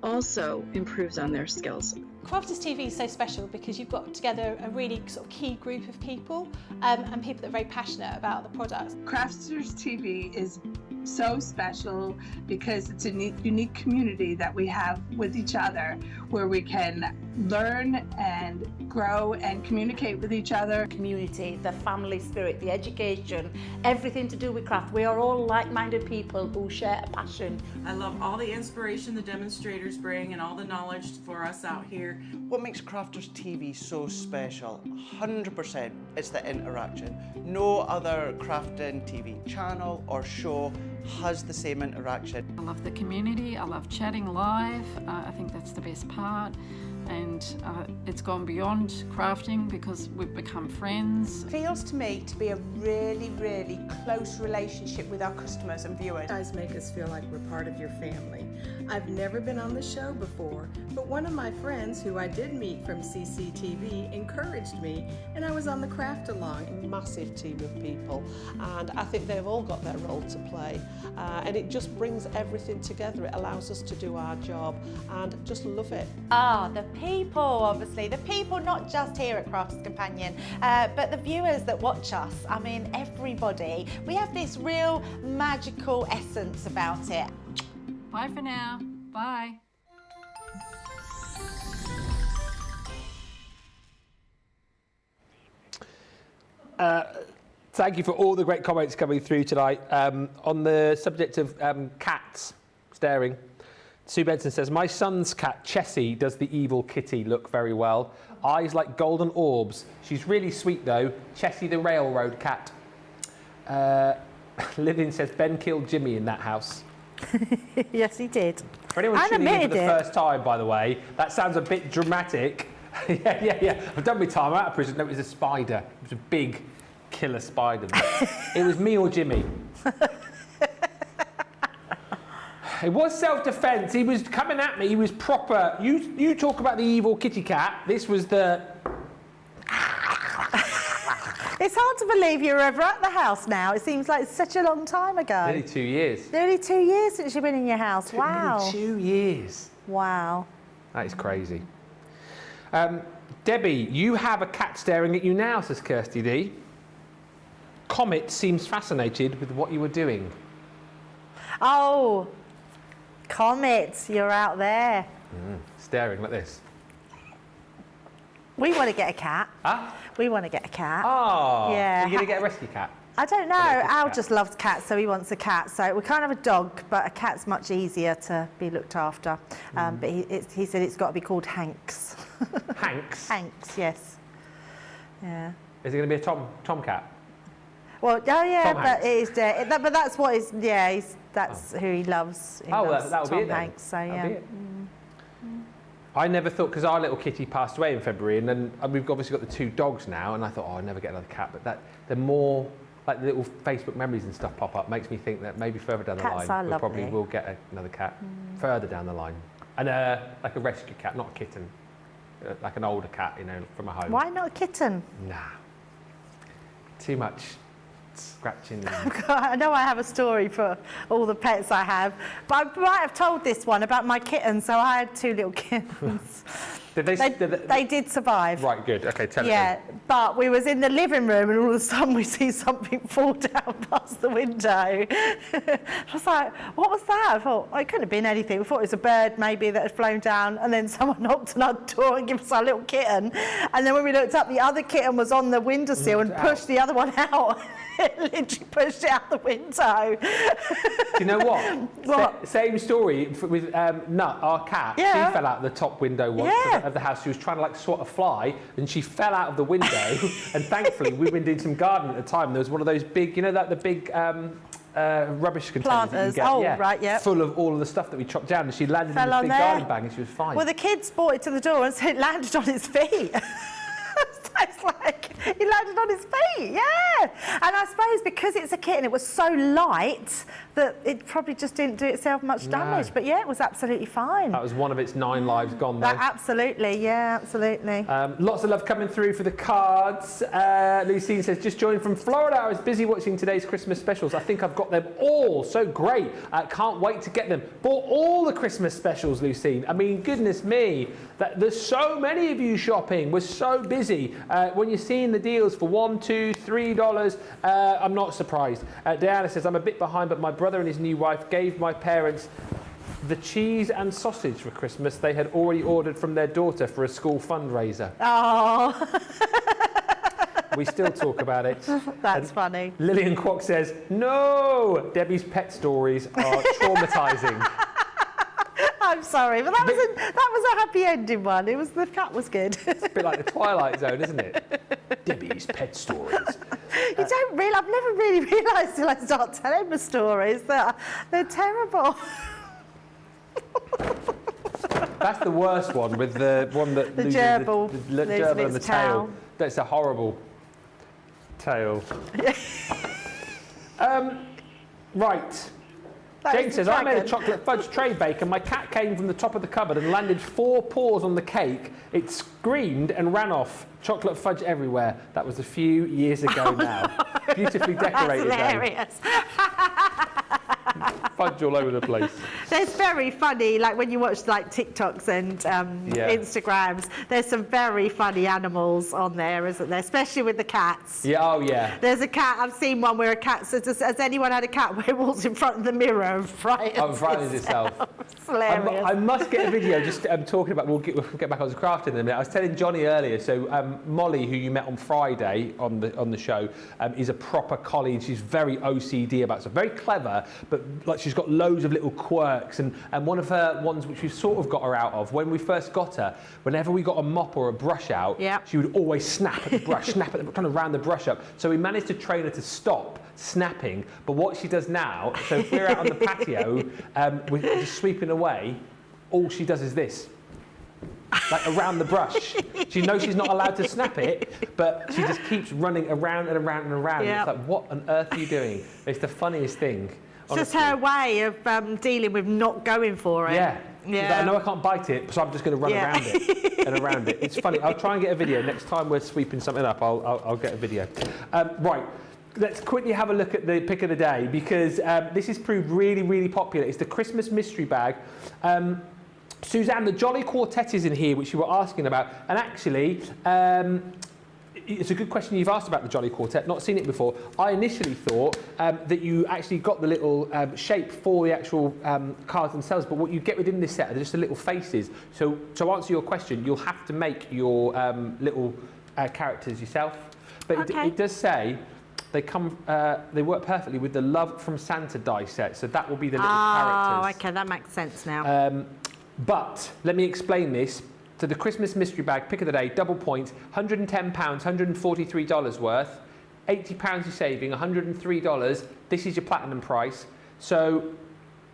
also improves on their skills. Crafters TV is so special because you've got together a really sort of key group of people and people that are very passionate about the products. Crafters TV is so special because it's a unique community that we have with each other where we can learn and grow and communicate with each other. Community, the family spirit, the education, everything to do with craft. We are all like-minded people who share a passion. I love all the inspiration the demonstrators bring and all the knowledge for us out here. What makes Crafters TV so special? 100% it's the interaction. No other crafting TV channel or show has the same interaction. I love the community, I love chatting live, I think that's the best part. And it's gone beyond crafting because we've become friends. It feels to me to be a really, really close relationship with our customers and viewers. You guys make us feel like we're part of your family. I've never been on the show before, but one of my friends who I did meet from CCTV encouraged me, and I was on the craft along. Massive team of people, and I think they've all got their role to play, and it just brings everything together. It allows us to do our job and just love it. The people, obviously. The people not just here at Crafters Companion, but the viewers that watch us. I mean, everybody. We have this real magical essence about it. Bye for now. Bye. Thank you for all the great comments coming through tonight. On the subject of cats staring, Sue Benson says, my son's cat, Chessie, does the evil kitty look very well. Eyes like golden orbs. She's really sweet, though. Chessie the railroad cat. Lillian says, Ben killed Jimmy in that house. Yes, he did. For anyone tuning in for the first time, by the way, that sounds a bit dramatic. yeah. I've done my time out of prison. No, it was a spider. It was a big killer spider. It was me or Jimmy. It was self-defence. He was coming at me. He was proper. You talk about the evil kitty cat. This was the... It's hard to believe you're ever at the house now. It seems like such a long time ago. Nearly 2 years. Nearly 2 years since you've been in your house. Wow. Nearly 2 years. Wow. That is crazy. Debbie, you have a cat staring at you now, says Kirsty D. Comet seems fascinated with what you were doing. Oh, Comet, you're out there. Staring like this. We want to get a cat. Huh? We want to get a cat. Oh, yeah. You're going to get a rescue cat? I don't know. Al just loves cats, so he wants a cat. So we can't have a dog, but a cat's much easier to be looked after. But he said it's got to be called Hanks. Hanks? Hanks, yes. Yeah. Is it going to be a tomcat? Well, oh yeah, Tom but Hanks. it is. But that's what is. Yeah, that's who he loves. He loves that'll Tom be it then. Hanks. So yeah. That'll be it. I never thought, because our little kitty passed away in February, and then we've obviously got the 2 dogs now, and I thought, I'll never get another cat. But the more, like, the little Facebook memories and stuff pop up, makes me think that maybe further down the line, we probably will get another cat further down the line. And like a rescue cat, not a kitten. Like an older cat, from a home. Why not a kitten? Nah. Too much scratching. I know I have a story for all the pets I have, but I might have told this one about my kittens. So I had 2 little kittens. They did survive. Right, good. Okay, tell it. Yeah, but we was in the living room and all of a sudden we see something fall down past the window. I was like, what was that? I thought, it couldn't have been anything. We thought it was a bird maybe that had flown down, and then someone knocked on our door and gave us our little kitten. And then when we looked up, the other kitten was on the windowsill and pushed the other one out. It literally pushed it out the window. Do you know what? What? Same story with Nut, our cat. Yeah. She fell out the top window once of the house. She was trying to like swat a fly, and she fell out of the window. And thankfully, we've been doing some gardening at the time. There was one of those big, you know, like the big rubbish containers that you get, right, yeah. full of all of the stuff that we chopped down. And she landed in this big garden bag, and she was fine. Well, the kids brought it to the door and said it landed on his feet. It's like, he landed on his feet, yeah. And I suppose because it's a kitten, it was so light that it probably just didn't do itself much damage. But yeah, it was absolutely fine. That was one of its 9 lives gone, though. Absolutely, yeah, absolutely. Lots of love coming through for the cards. Lucine says, just joined from Florida. I was busy watching today's Christmas specials. I think I've got them all. So great. Can't wait to get them. Bought all the Christmas specials, Lucine. I mean, goodness me. There's so many of you shopping. We're so busy. When you're seeing the deals for $1, $2, $3, I'm not surprised. Diana says, I'm a bit behind, but my brother and his new wife gave my parents the cheese and sausage for Christmas they had already ordered from their daughter for a school fundraiser. Oh. We still talk about it. That's funny. Lillian Kwok says, no, Debbie's pet stories are traumatising. I'm sorry, but that was a happy ending one. The cat was good. It's a bit like the Twilight Zone, isn't it? Debbie's pet stories. You don't really, I've never really realised till I start telling the stories that they're terrible. That's the worst one, with the one that the loses gerbil, the gerbil and the tail. That's a horrible tale. Right. Jane says, I made a chocolate fudge tray bake and my cat came from the top of the cupboard and landed 4 paws on the cake. It screamed and ran off. Chocolate fudge everywhere. That was a few years ago now. Beautifully decorated. That's hilarious. Fudge all over the place. There's very funny, like when you watch like TikToks and Instagrams, there's some very funny animals on there, isn't there? Especially with the cats. Yeah, oh yeah. There's a cat, I've seen one where a cat says, has anyone had a cat where it walks in front of the mirror and frightens itself? It's hilarious. I must get a video just talking about, we'll get back on to crafting in a minute. I was telling Johnny earlier, so Molly, who you met on Friday on the show, is a proper collie. She's very OCD about stuff. Very clever, but like she's got loads of little quirks, and one of her ones which we've sort of got her out of, when we first got her, whenever we got a mop or a brush out, she would always snap at the brush, snap at the, trying to round the brush up. So we managed to train her to stop snapping, but what she does now, so if we're out on the patio, we're just sweeping away, all she does is this. Like around the brush. She knows she's not allowed to snap it, but she just keeps running around and around and around. Yep. It's like, what on earth are you doing? It's the funniest thing. It's just her way of dealing with not going for it. Yeah. Yeah. Like, I know I can't bite it, so I'm just going to run around it and around it. It's funny. I'll try and get a video. Next time we're sweeping something up, I'll get a video. Right. Let's quickly have a look at the pick of the day, because this has proved really, really popular. It's the Christmas mystery bag. Suzanne, the Jolly Quartet is in here, which you were asking about. And actually, it's a good question you've asked about the Jolly Quartet. Not seen it before. I initially thought that you actually got the little shape for the actual cards themselves, but what you get within this set are just the little faces. So to answer your question, you'll have to make your little characters yourself. But it does say they work perfectly with the Love from Santa die set. So that will be the little characters. Oh, okay, that makes sense now. But let me explain this. So the Christmas mystery bag, pick of the day, double points, £110, $143 worth, £80 you're saving, $103. This is your platinum price. So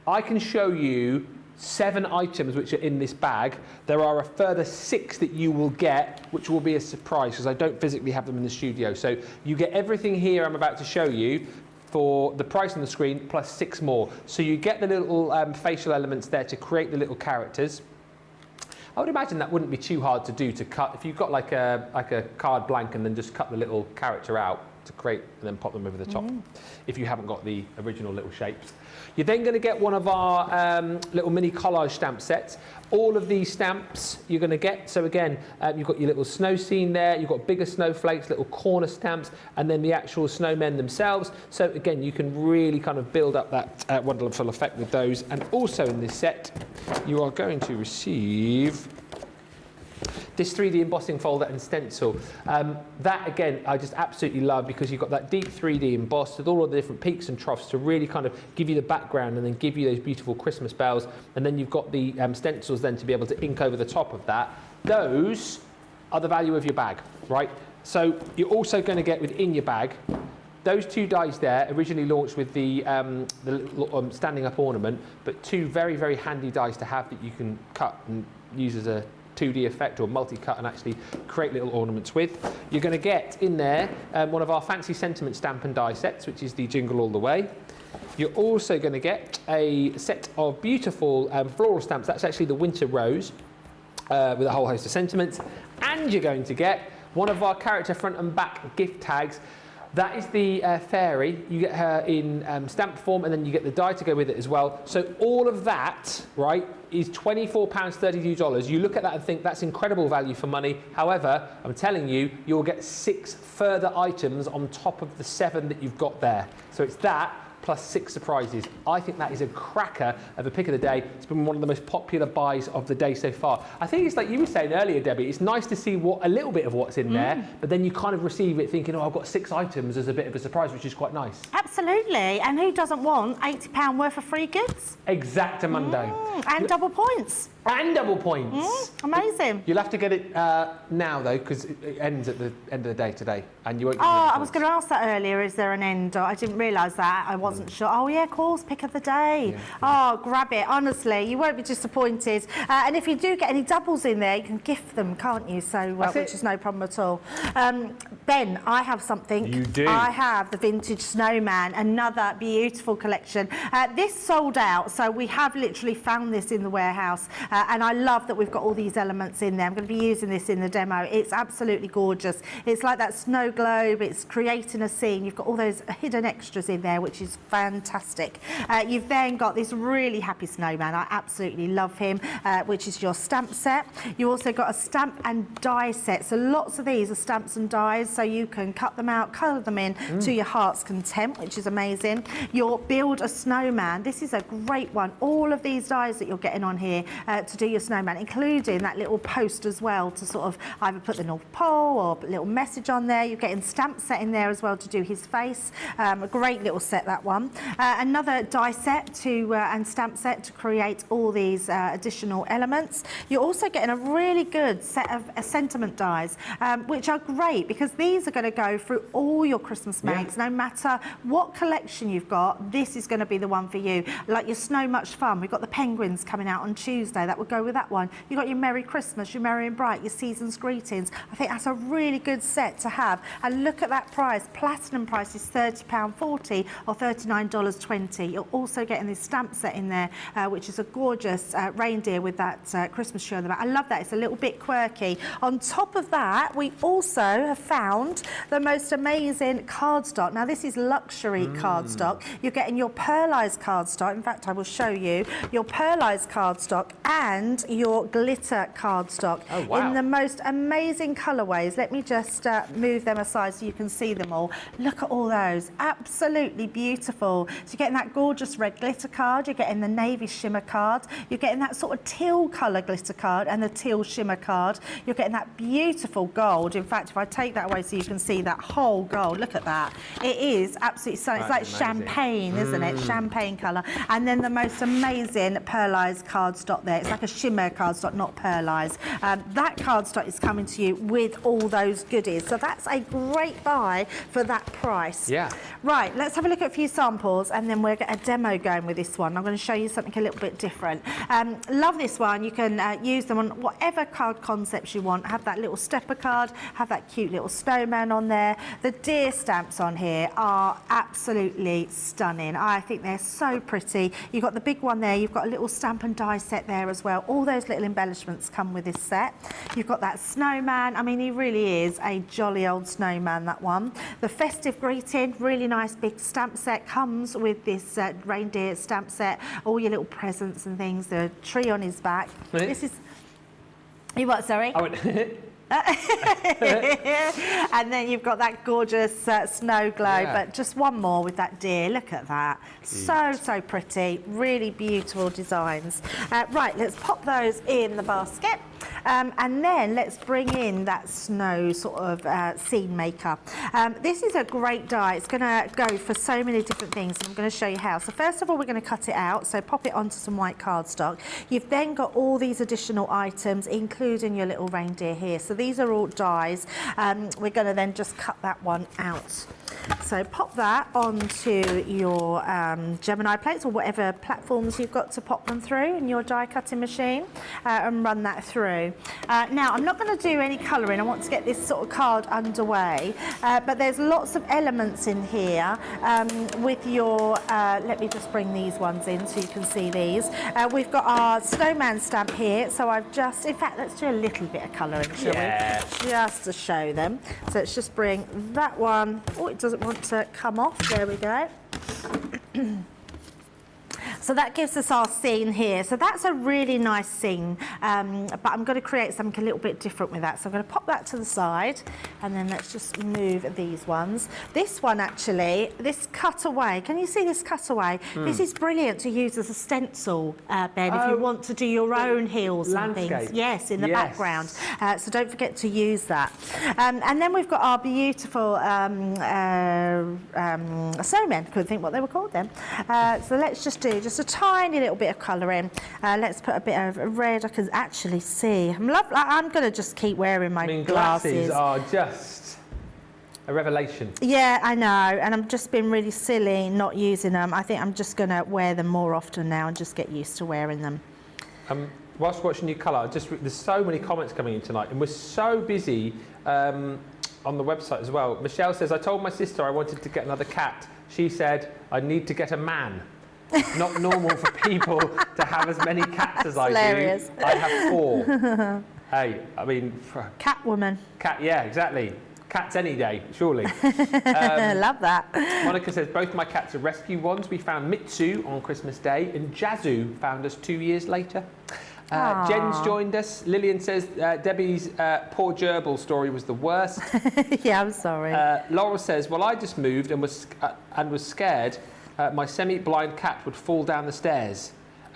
I can show you 7 items which are in this bag. There are a further 6 that you will get, which will be a surprise because I don't physically have them in the studio. So you get everything here I'm about to show you for the price on the screen plus 6 more. So you get the little facial elements there to create the little characters. I would imagine that wouldn't be too hard to do to cut. If you've got like a card blank and then just cut the little character out, to create and then pop them over the top if you haven't got the original little shapes. You're then going to get one of our little mini collage stamp sets. All of these stamps you're going to get. So again, you've got your little snow scene there, you've got bigger snowflakes, little corner stamps, and then the actual snowmen themselves. So again, you can really kind of build up that wonderful effect with those. And also in this set, you are going to receive this 3D embossing folder and stencil. That again, I just absolutely love, because you've got that deep 3D embossed with all of the different peaks and troughs to really kind of give you the background and then give you those beautiful Christmas bells. And then you've got the stencils then to be able to ink over the top of that. Those are the value of your bag, right? So you're also going to get within your bag those 2 dies there, originally launched with the little, standing up ornament, but 2 very, very handy dies to have that you can cut and use as a 2D effect or multi-cut and actually create little ornaments with. You're going to get in there one of our fancy sentiment stamp and die sets, which is the Jingle All the Way. You're also going to get a set of beautiful floral stamps. That's actually the Winter Rose with a whole host of sentiments. And you're going to get one of our character front and back gift tags. That is the fairy. You get her in stamp form, and then you get the die to go with it as well. So all of that, right, is £24.32. You look at that and think that's incredible value for money. However, I'm telling you, you'll get 6 further items on top of the 7 that you've got there. So it's that plus 6 surprises. I think that is a cracker of a pick of the day. It's been one of the most popular buys of the day so far. I think it's like you were saying earlier, Debbie, it's nice to see a little bit of what's in there, but then you kind of receive it thinking, oh, I've got 6 items as a bit of a surprise, which is quite nice. Absolutely, and who doesn't want £80 worth of free goods? Exactamundo. And double points. And double points. Amazing. You'll have to get it now, though, because it ends at the end of the day today, and you won't. I was going to ask that earlier. Is there an end? I didn't realise that. I wasn't sure. Oh yeah, of course, pick of the day. Yeah. Oh, grab it. Honestly, you won't be disappointed. And if you do get any doubles in there, you can gift them, can't you? So, which is no problem at all. Ben, I have something. You do. I have the Vintage Snowman, another beautiful collection. This sold out, so we have literally found this in the warehouse. And I love that we've got all these elements in there. I'm going to be using this in the demo. It's absolutely gorgeous. It's like that snow globe. It's creating a scene. You've got all those hidden extras in there, which is fantastic. You've then got this really happy snowman. I absolutely love him, which is your stamp set. You also got a stamp and die set. So lots of these are stamps and dies, so you can cut them out, colour them in to your heart's content, which is amazing. Your Build a Snowman. This is a great one. All of these dies that you're getting on here to do your snowman, including that little post as well to sort of either put the North Pole or a little message on there. You're getting stamp set in there as well to do his face. A great little set, that one. Another die set and stamp set to create all these additional elements. You're also getting a really good set of sentiment dies, which are great because these are going to go through all your Christmas makes. No matter what collection you've got, this is going to be the one for you. Like your Snow Much Fun, we've got the penguins coming out on Tuesday. That would go with that one. You've got your Merry Christmas, your Merry and Bright, your Season's Greetings. I think that's a really good set to have. And look at that price. Platinum price is £30.40 or $39.20. You're also getting this stamp set in there, which is a gorgeous reindeer with that Christmas tree on the back. I love that. It's a little bit quirky. On top of that, we also have found the most amazing cardstock. Now, this is luxury cardstock. You're getting your pearlized cardstock. In fact, I will show you your pearlized cardstock and your glitter cardstock in the most amazing colourways. Let me just move them aside so you can see them all. Look at all those. Absolutely beautiful. So you're getting that gorgeous red glitter card, you're getting the navy shimmer card, you're getting that sort of teal colour glitter card and the teal shimmer card. You're getting that beautiful gold. In fact, if I take that away so you can see that whole gold, look at that. It is absolutely stunning. It's like champagne, isn't it? Champagne colour. And then the most amazing pearlized cardstock there. It's like a shimmer cardstock, not pearlized. That cardstock is coming to you with all those goodies. So that's a great buy for that price. Yeah. Right, let's have a look at a few samples and then we'll get a demo going with this one. I'm going to show you something a little bit different. Love this one. You can use them on whatever card concepts you want. Have that little stepper card, have that cute little snow snowman on there. The deer stamps on here are absolutely stunning. I think they're so pretty. You've got the big one there. You've got a little stamp and die set there as well. All those little embellishments come with this set. You've got that snowman. I mean, he really is a jolly old snowman, that one. The festive greeting, really nice big stamp set, comes with this reindeer stamp set, all your little presents and things, the tree on his back. This is... You what, sorry? And then you've got that gorgeous snow globe, but just one more with that deer. Look at that. So pretty. Really beautiful designs. Right, let's pop those in the basket. And then let's bring in that snow sort of scene maker. This is a great die. It's going to go for so many different things, and I'm going to show you how. So first of all, we're going to cut it out. So pop it onto some white cardstock. You've then got all these additional items, including your little reindeer here. So these are all dies. We're going to then just cut that one out. So pop that onto your Gemini plates or whatever platforms you've got to pop them through in your die cutting machine, and run that through. Now, I'm not going to do any colouring. I want to get this sort of card underway, but there's lots of elements in here with your, let me just bring these ones in so you can see these. We've got our snowman stamp here, so I've just, in fact, let's do a little bit of colouring, shall we? Just to show them. So let's just bring that one. Oh, it doesn't want to come off. There we go. So that gives us our scene here. So that's a really nice scene, but I'm going to create something a little bit different with that. So I'm going to pop that to the side, and then let's just move these ones. This one actually, this cutaway, can you see this cutaway? This is brilliant to use as a stencil, Ben, if you want to do your own hills and things. Yes, in the background. So don't forget to use that. And then we've got our beautiful snowmen. Couldn't think what they were called then. So let's just do just a tiny little bit of colouring. Let's put a bit of red. I can actually see. I'm going to just keep wearing my glasses are just a revelation. Yeah, I know, and I'm just been really silly not using them. I think I'm just going to wear them more often now and just get used to wearing them. Whilst watching your colour, there's so many comments coming in tonight, and we're so busy on the website as well. Michelle says, I told my sister I wanted to get another cat. She said, I need to get a man. It's not normal for people to have as many cats as I do. I have 4. Hey, I mean... Catwoman. Cat, yeah, exactly. Cats any day, surely. Love that. Monica says, both my cats are rescue ones. We found Mitsu on Christmas Day, and Jazu found us 2 years later. Jen's joined us. Lillian says Debbie's poor gerbil story was the worst. Yeah, I'm sorry. Laura says, well, I just moved and was scared my semi-blind cat would fall down the stairs.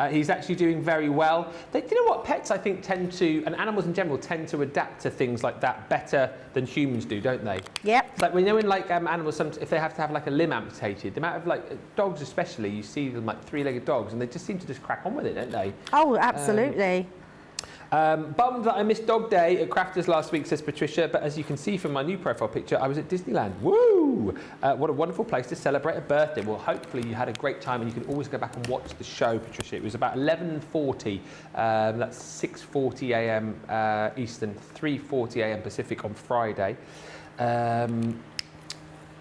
He's actually doing very well. You know what? Pets, I think, tend to, and animals in general, tend to adapt to things like that better than humans do, don't they? Yep. It's like, we know in like animals, if they have to have like a limb amputated, the amount of like dogs especially, you see them like 3-legged dogs, and they just seem to just crack on with it, don't they? Oh, absolutely. Bummed that I missed Dog Day at Crafters last week, says Patricia, but as you can see from my new profile picture, I was at Disneyland. Woo! What a wonderful place to celebrate a birthday. Well, hopefully you had a great time, and you can always go back and watch the show, Patricia. It was about 11:40, that's 6:40 a.m. Eastern, 3:40 a.m. Pacific on Friday.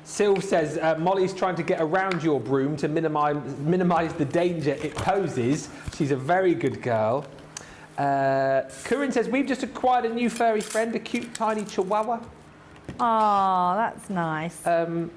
Sylv says, Molly's trying to get around your broom to minimise the danger it poses. She's a very good girl. Corinne says, we've just acquired a new furry friend, a cute tiny chihuahua. Oh, that's nice. And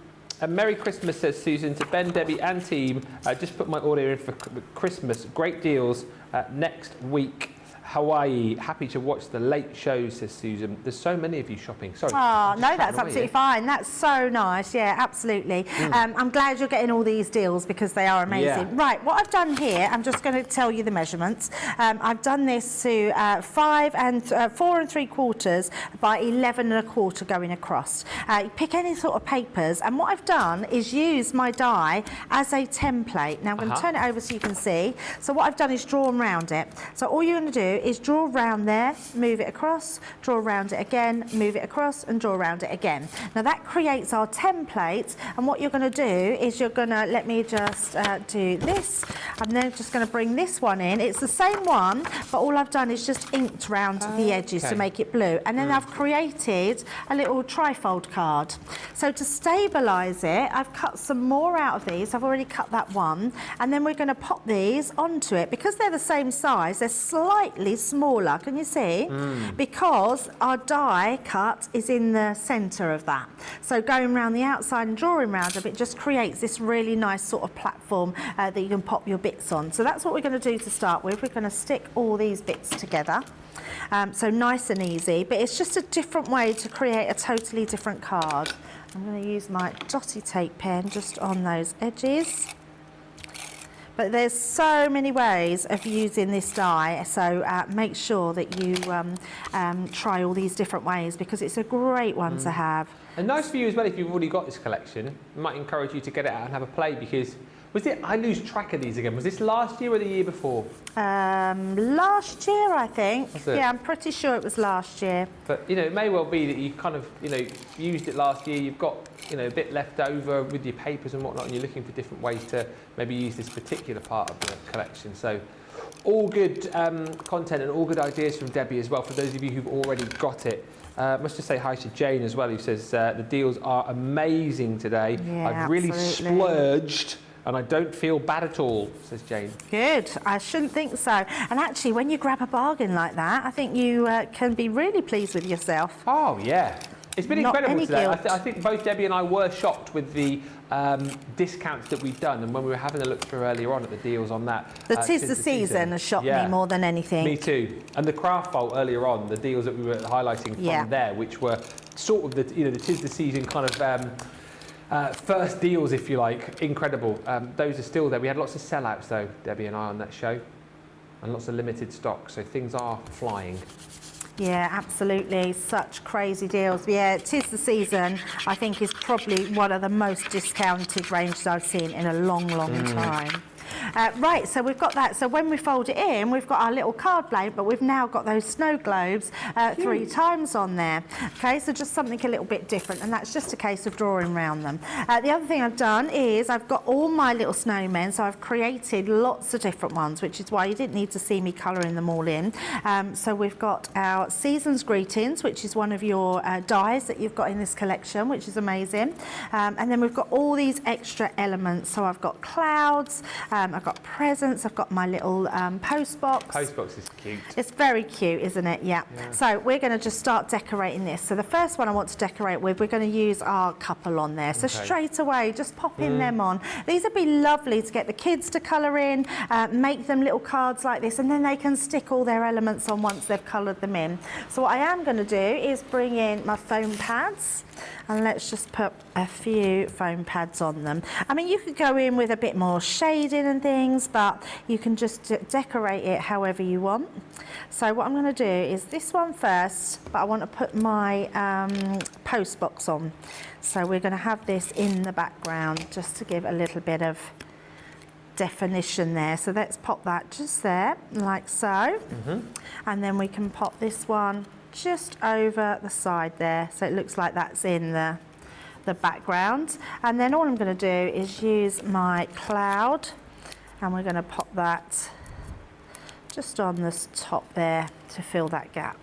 Merry Christmas, says Susan, to Ben, Debbie and team. Just put my order in for Christmas. Great deals next week. Hawaii, happy to watch the late show, says Susan. There's so many of you shopping. Sorry. Oh, no, that's absolutely fine. That's so nice. Yeah, absolutely. I'm glad you're getting all these deals because they are amazing. Yeah. Right, what I've done here, I'm just going to tell you the measurements. I've done this to 4 3/4 by 11 1/4 going across. You pick any sort of papers, and what I've done is use my die as a template. Now I'm going to turn it over so you can see. So what I've done is drawn around it. So all you're going to do is draw around there, move it across, draw around it again, move it across and draw around it again. Now that creates our template, and what you're going to do is you're going to, let me just do this. I'm then just going to bring this one in. It's the same one, but all I've done is just inked round the edges to make it blue. And then I've created a little trifold card. So to stabilise it, I've cut some more out of these. I've already cut that one. And then we're going to pop these onto it. Because they're the same size, they're slightly smaller. Can you see? Because our die cut is in the centre of that. So going around the outside and drawing around them, it just creates this really nice sort of platform that you can pop your bits on. So that's what we're going to do to start with. We're going to stick all these bits together. So nice and easy, but it's just a different way to create a totally different card. I'm going to use my dotty tape pen just on those edges. But there's so many ways of using this die, so make sure that you try all these different ways, because it's a great one to have. And nice for you as well if you've already got this collection. I might encourage you to get it out and have a play, because was it, I lose track of these again, was this last year or the year before? Last year, I think. Was it? Yeah, I'm pretty sure it was last year. But, you know, it may well be that you kind of, you know, used it last year, you've got, you know, a bit left over with your papers and whatnot, and you're looking for different ways to maybe use this particular part of the collection. So all good content and all good ideas from Debbie as well, for those of you who've already got it. Must just say hi to Jane as well, who says the deals are amazing today. Yeah, I've really absolutely. splurged and I don't feel bad at all, says Jane. Good, I shouldn't think so. And actually, when you grab a bargain like that, I think you can be really pleased with yourself. Oh, yeah. It's been Not incredible any today. guilt. I think both Debbie and I were shocked with the discounts that we've done, and when we were having a look through earlier on at the deals on that. The Tis the Season has shocked me more than anything. Me too. And the Craft Vault earlier on, the deals that we were highlighting from there, which were sort of the, you know, the Tis the Season kind of first deals, if you like. Incredible. Those are still there. We had lots of sellouts though, Debbie and I, on that show, and lots of limited stock, so things are flying. Yeah, absolutely. Such crazy deals. Yeah, Tis the Season, I think, is probably one of the most discounted ranges I've seen in a long, long time. Right, so we've got that. So when we fold it in, we've got our little card blank, but we've now got those snow globes 3 times on there. Okay, so just something a little bit different, and that's just a case of drawing around them. The other thing I've done is I've got all my little snowmen, so I've created lots of different ones, which is why you didn't need to see me colouring them all in. So we've got our Season's Greetings, which is one of your dies that you've got in this collection, which is amazing. And then we've got all these extra elements. So I've got clouds, I've got presents, I've got my little post box. Post box is cute. It's very cute, isn't it? Yeah. So we're going to just start decorating this. So the first one I want to decorate with, we're going to use our couple on there. So straight away, just pop in them on. These would be lovely to get the kids to colour in, make them little cards like this, and then they can stick all their elements on once they've coloured them in. So what I am going to do is bring in my foam pads, and let's just put a few foam pads on them. I mean, you could go in with a bit more shading and things, but you can just decorate it however you want. So what I'm going to do is this one first, but I want to put my post box on. So we're going to have this in the background just to give a little bit of definition there. So let's pop that just there, like so. And then we can pop this one just over the side there, so it looks like that's in the background. And then all I'm going to do is use my cloud, and we're going to pop that just on this top there to fill that gap,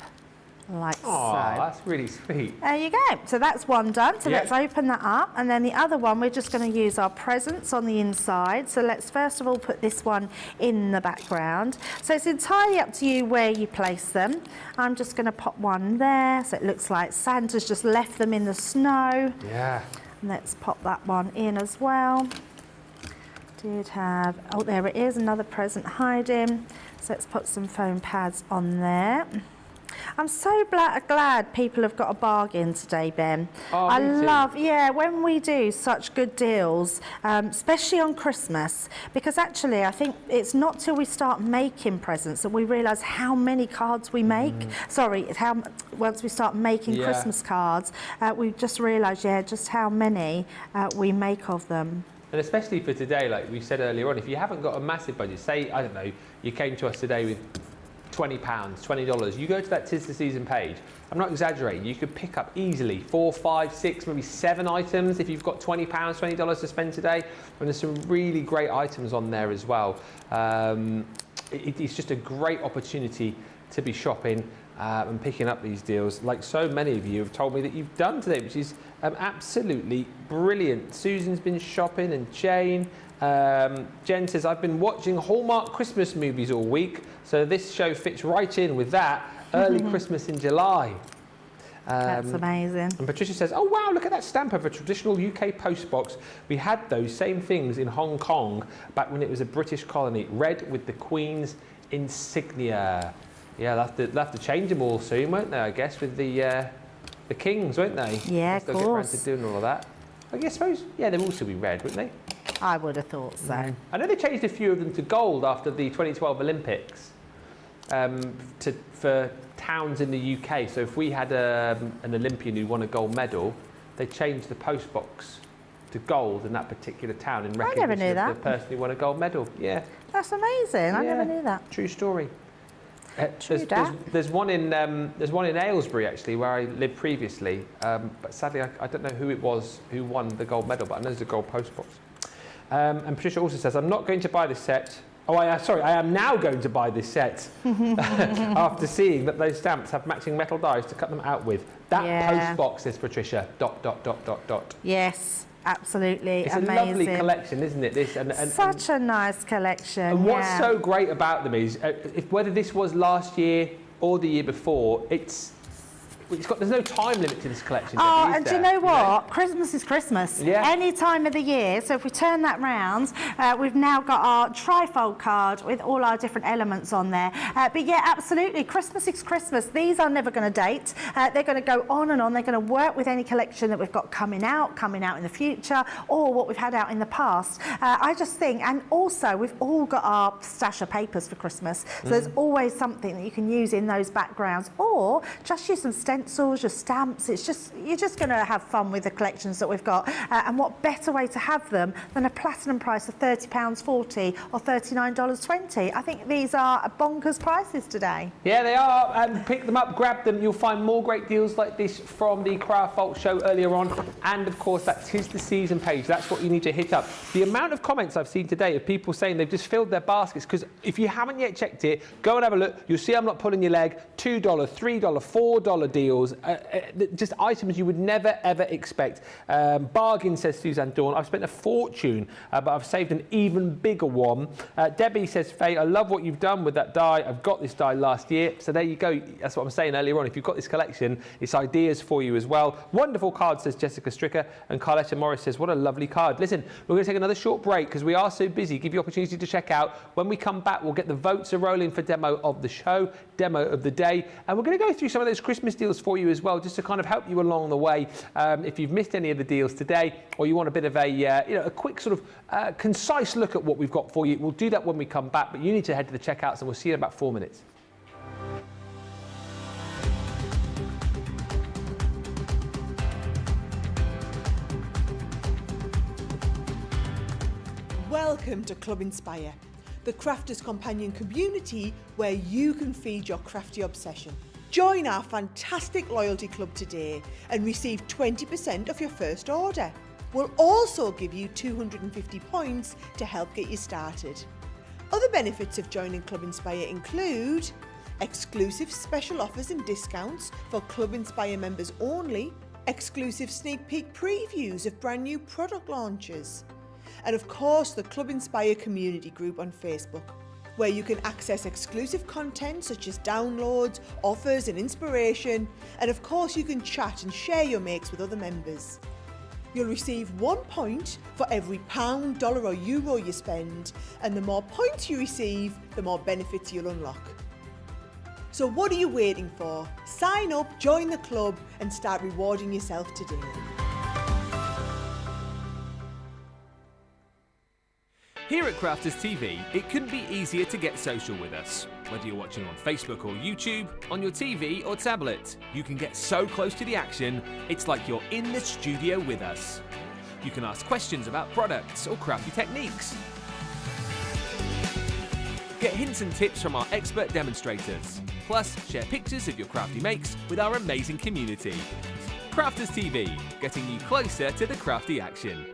like so. That's really sweet. There you go. So that's one done. So let's open that up, and then the other one, we're just going to use our presents on the inside. So let's first of all put this one in the background. So it's entirely up to you where you place them. I'm just going to pop one there, so it looks like Santa's just left them in the snow. Yeah. And let's pop that one in as well. Did have, oh, there it is, another present hiding. So let's put some foam pads on there. I'm so glad people have got a bargain today, Ben. I love, when we do such good deals, especially on Christmas, because actually I think it's not till we start making presents that we realise how many cards we make. Sorry, once we start making Christmas cards, we just realise, just how many we make of them. And especially for today, like we said earlier on, if you haven't got a massive budget, say, I don't know, you came to us today with £20, $20. You go to that 'Tis the Season page, I'm not exaggerating, you could pick up easily 4, 5, 6, maybe 7 items if you've got £20, $20 to spend today. And there's some really great items on there as well. It's just a great opportunity to be shopping and picking up these deals, like so many of you have told me that you've done today, which is absolutely brilliant. Susan's been shopping, and Jane. Jen says, I've been watching Hallmark Christmas movies all week, so this show fits right in with that. Early Christmas in July. That's amazing. And Patricia says, oh wow, look at that stamp of a traditional UK post box. We had those same things in Hong Kong back when it was a British colony. Red with the Queen's insignia. Yeah, they'll have to change them all soon, won't they, I guess, with the kings, won't they? Yeah, of They'll get around course. to doing all of that. I suppose, yeah, they'll also be red, wouldn't they? I would have thought so. I know they changed a few of them to gold after the 2012 Olympics for towns in the UK. So if we had an Olympian who won a gold medal, they changed the post box to gold in that particular town in recognition of the person who won a gold medal. Yeah. That's amazing. I never knew that. True story. There's one in Aylesbury actually, where I lived previously, but sadly I don't know who it was who won the gold medal, but I know there's a gold post box. And Patricia also says, I'm not going to buy this set. Oh, I am now going to buy this set after seeing that those stamps have matching metal dies to cut them out with. That post box, says Patricia, ... Yes, absolutely. It's amazing. a lovely collection, isn't it? This Such a nice collection. And what's so great about them is, whether this was last year or the year before, there's no time limit to this collection. Oh, and do you know what? Christmas is Christmas. Yeah. Any time of the year. So if we turn that round, we've now got our Trifold card with all our different elements on there. But yeah, absolutely, Christmas is Christmas. These are never going to date. They're going to go on and on. They're going to work with any collection that we've got coming out in the future, or what we've had out in the past. I just think, and also we've all got our stash of papers for Christmas. So there's always something that you can use in those backgrounds, or just use some stencils, your stamps. You're just going to have fun with the collections that we've got. And what better way to have them than a platinum price of £30.40 or $39.20? I think these are bonkers prices today. Yeah, they are. Pick them up, grab them. You'll find more great deals like this from the Trifold show earlier on. And of course, that 'Tis the Season page. That's what you need to hit up. The amount of comments I've seen today of people saying they've just filled their baskets, because if you haven't yet checked it, go and have a look. You'll see I'm not pulling your leg. $2, $3, $4 deals. Just items you would never ever expect. Bargain, says Suzanne Dawn. I've spent a fortune, but I've saved an even bigger one. Debbie says, Faye, I love what you've done with that die. I've got this die last year. So there you go. That's what I'm saying earlier on. If you've got this collection, it's ideas for you as well. Wonderful card, says Jessica Stricker. And Carletta Morris says, what a lovely card. Listen, we're going to take another short break because we are so busy. Give you opportunity to check out. When we come back, we'll get the votes are rolling for demo of the show, demo of the day. And we're going to go through some of those Christmas deals for you as well, just to kind of help you along the way. If you've missed any of the deals today, or you want a bit of a quick sort of concise look at what we've got for you, we'll do that when we come back. But you need to head to the checkouts, and we'll see you in about 4 minutes. Welcome to Club Inspire, the crafters companion community where you can feed your crafty obsession. Join our fantastic loyalty club today and receive 20% off your first order. We'll also give you 250 points to help get you started. Other benefits of joining Club Inspire include exclusive special offers and discounts for Club Inspire members only, exclusive sneak peek previews of brand new product launches, and of course the Club Inspire community group on Facebook, where you can access exclusive content such as downloads, offers and inspiration, and of course you can chat and share your makes with other members. You'll receive 1 point for every £1, dollar or euro you spend, and the more points you receive, the more benefits you'll unlock. So what are you waiting for? Sign up, join the club and start rewarding yourself today. Here at Crafters TV, it couldn't be easier to get social with us. Whether you're watching on Facebook or YouTube, on your TV or tablet, you can get so close to the action, it's like you're in the studio with us. You can ask questions about products or crafty techniques. Get hints and tips from our expert demonstrators. Plus, share pictures of your crafty makes with our amazing community. Crafters TV, getting you closer to the crafty action.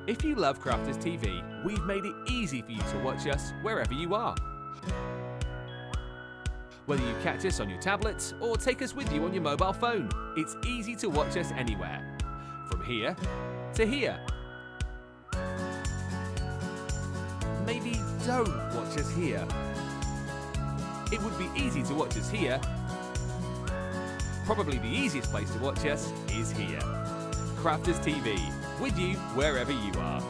If you love Crafters TV, we've made it easy for you to watch us wherever you are. Whether you catch us on your tablets or take us with you on your mobile phone, it's easy to watch us anywhere. From here to here. Maybe don't watch us here. It would be easy to watch us here. Probably the easiest place to watch us is here. Crafters TV, with you wherever you are.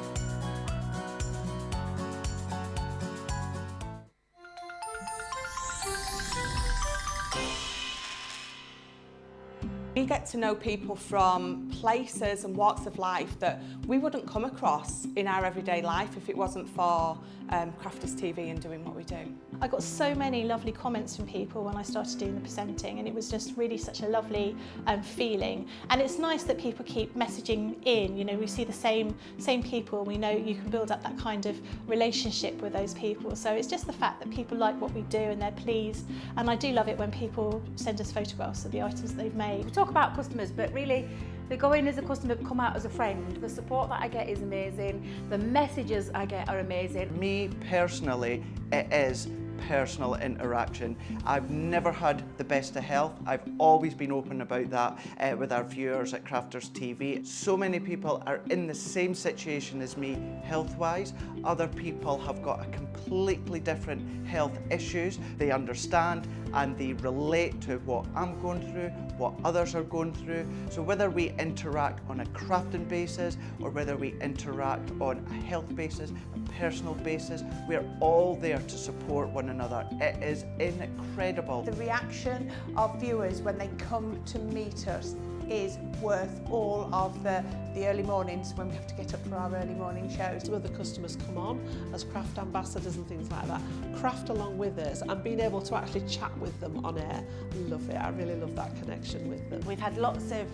We get to know people from places and walks of life that we wouldn't come across in our everyday life if it wasn't for Crafters TV and doing what we do. I got so many lovely comments from people when I started doing the presenting, and it was just really such a lovely feeling. And it's nice that people keep messaging in. You know, we see the same people. We know you can build up that kind of relationship with those people. So it's just the fact that people like what we do and they're pleased. And I do love it when people send us photographs of the items that they've made. We talk about customers, but really they go in as a customer, come out as a friend. The support that I get is amazing. The messages I get are amazing. Me personally, it is personal interaction. I've never had the best of health. I've always been open about that with our viewers at Crafters TV. So many people are in the same situation as me health-wise. Other people have got a completely different health issues. They understand and they relate to what I'm going through, what others are going through. So whether we interact on a crafting basis or whether we interact on a health basis, a personal basis, we're all there to support one another. It is incredible. The reaction of viewers when they come to meet us is worth all of the early mornings when we have to get up for our early morning shows. Some of the customers come on as craft ambassadors and things like that, craft along with us, and being able to actually chat with them on air. Love it. I really love that connection with them. We've had lots of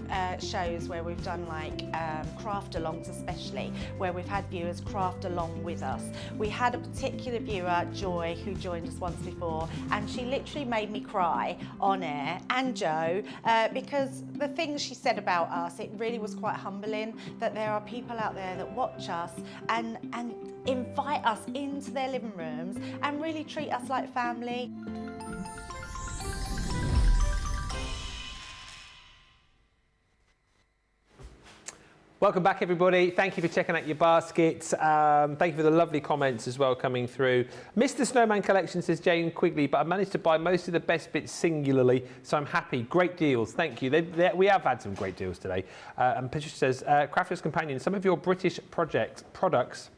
shows where we've done like craft alongs, especially where we've had viewers craft along with us. We had a particular viewer, Joy, who joined us once before, and she literally made me cry on air, and Joe, because the things she said about us, it really was quite humbling that there are people out there that watch us and invite us into their living rooms and really treat us like family. Welcome back, everybody. Thank you for checking out your baskets. Thank you for the lovely comments as well coming through. Missed the Snowman collection, says Jane Quigley, but I managed to buy most of the best bits singularly, so I'm happy. Great deals. Thank you. We have had some great deals today. And Patricia says, Crafter's Companion, some of your British products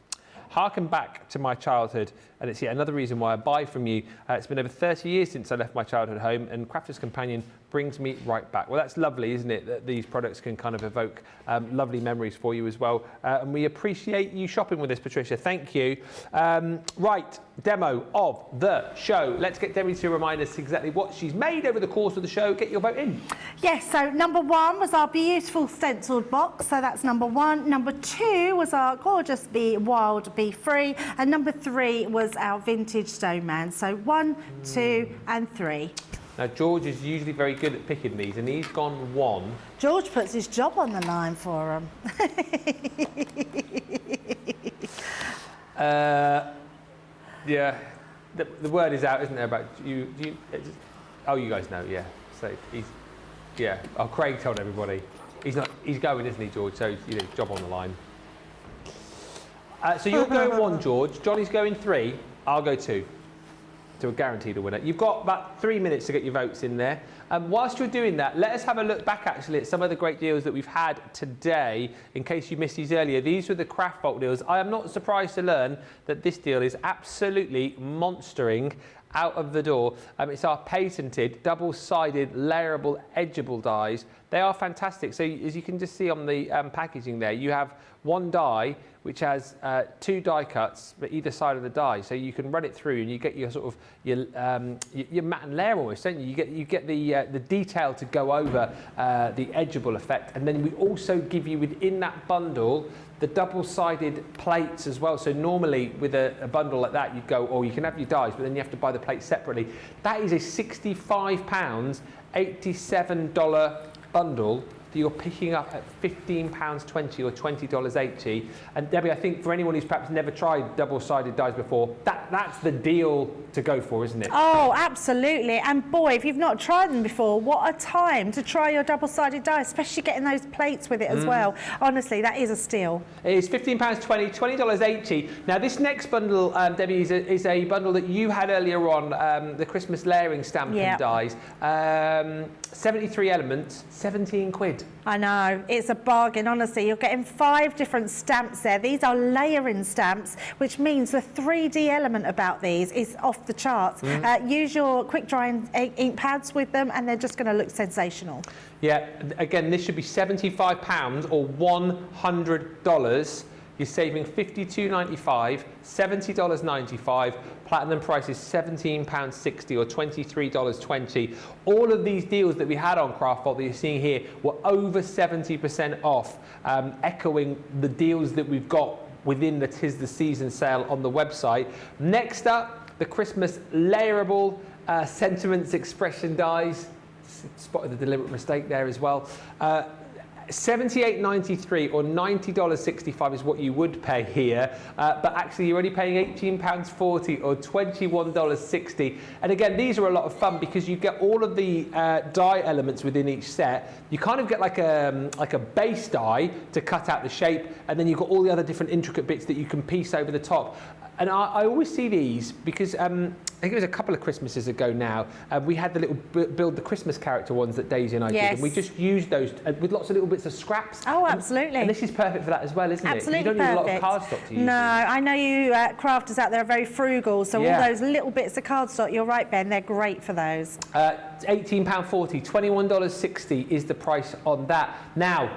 harken back to my childhood, and it's yet another reason why I buy from you. It's been over 30 years since I left my childhood home, and Crafter's Companion brings me right back. Well, that's lovely, isn't it, that these products can kind of evoke lovely memories for you as well. And we appreciate you shopping with us, Patricia. Thank you. Right, demo of the show. Let's get Debbie to remind us exactly what she's made over the course of the show. Get your vote in. Yes, so number one was our beautiful stenciled box, so that's number one. Number two was our gorgeous Be Wild, Be Free, and number three was our vintage Snowman. So 1, 2 and 3. Now, George is usually very good at picking these, and he's gone 1. George puts his job on the line for him. Yeah, the word is out, isn't there, about you? Oh, you guys know, yeah. So yeah. Oh, Craig told everybody. He's going, isn't he, George? So job on the line. So you're going 1, George. Johnny's going 3. I'll go 2. To guarantee the winner. You've got about 3 minutes to get your votes in there. Whilst you're doing that, let us have a look back actually at some of the great deals that we've had today, in case you missed these earlier. These were the Craftfold deals. I am not surprised to learn that this deal is absolutely monstering, out of the door. It's our patented double-sided layerable edgeable dies. They are fantastic. So as you can just see on the packaging there, you have one die which has 2 die cuts at either side of the die, so you can run it through and you get your sort of your matte and layer almost, don't you? You get the detail to go over the edgeable effect, and then we also give you within that bundle the double-sided plates as well. So normally with a bundle like that, you'd go, oh, you can have your dies, but then you have to buy the plates separately. That is a £65, $87 bundle that you're picking up at £15.20 or $20.80. And Debbie, I think for anyone who's perhaps never tried double-sided dies before, that's the deal to go for, isn't it? Oh, absolutely. And boy, if you've not tried them before, what a time to try your double-sided die, especially getting those plates with it as well. Honestly, that is a steal. It is £15.20, $20.80. Now, this next bundle, Debbie, is a bundle that you had earlier on, the Christmas layering stamping dies. 73 elements, 17 quid. I know, it's a bargain, honestly. You're getting 5 different stamps there. These are layering stamps, which means the 3D element about these is off the charts. Use your quick drying ink pads with them and they're just going to look sensational. Yeah, again, this should be £75 or $100. You're saving $52.95, $70.95. Platinum price is £17.60 or $23.20. All of these deals that we had on Craftfold that you're seeing here were over 70% off, echoing the deals that we've got within the 'Tis the Season sale on the website. Next up, the Christmas layerable sentiments expression dies. Spotted the deliberate mistake there as well. $78.93 or $90.65 is what you would pay here, but actually you're only paying £18.40 or $21.60. And again, these are a lot of fun because you get all of the die elements within each set. You kind of get like a base die to cut out the shape, and then you've got all the other different intricate bits that you can piece over the top. And I always see these because I think it was a couple of Christmases ago now, we had the little build the Christmas character ones that Daisy and I did, and we just used those with lots of little bits of scraps. Oh, absolutely. And this is perfect for that as well, isn't absolutely it? You don't need a lot of cardstock to use. No, I know you crafters out there are very frugal, so all those little bits of cardstock, you're right, Ben, they're great for those. £18.40, $21.60 is the price on that. Now,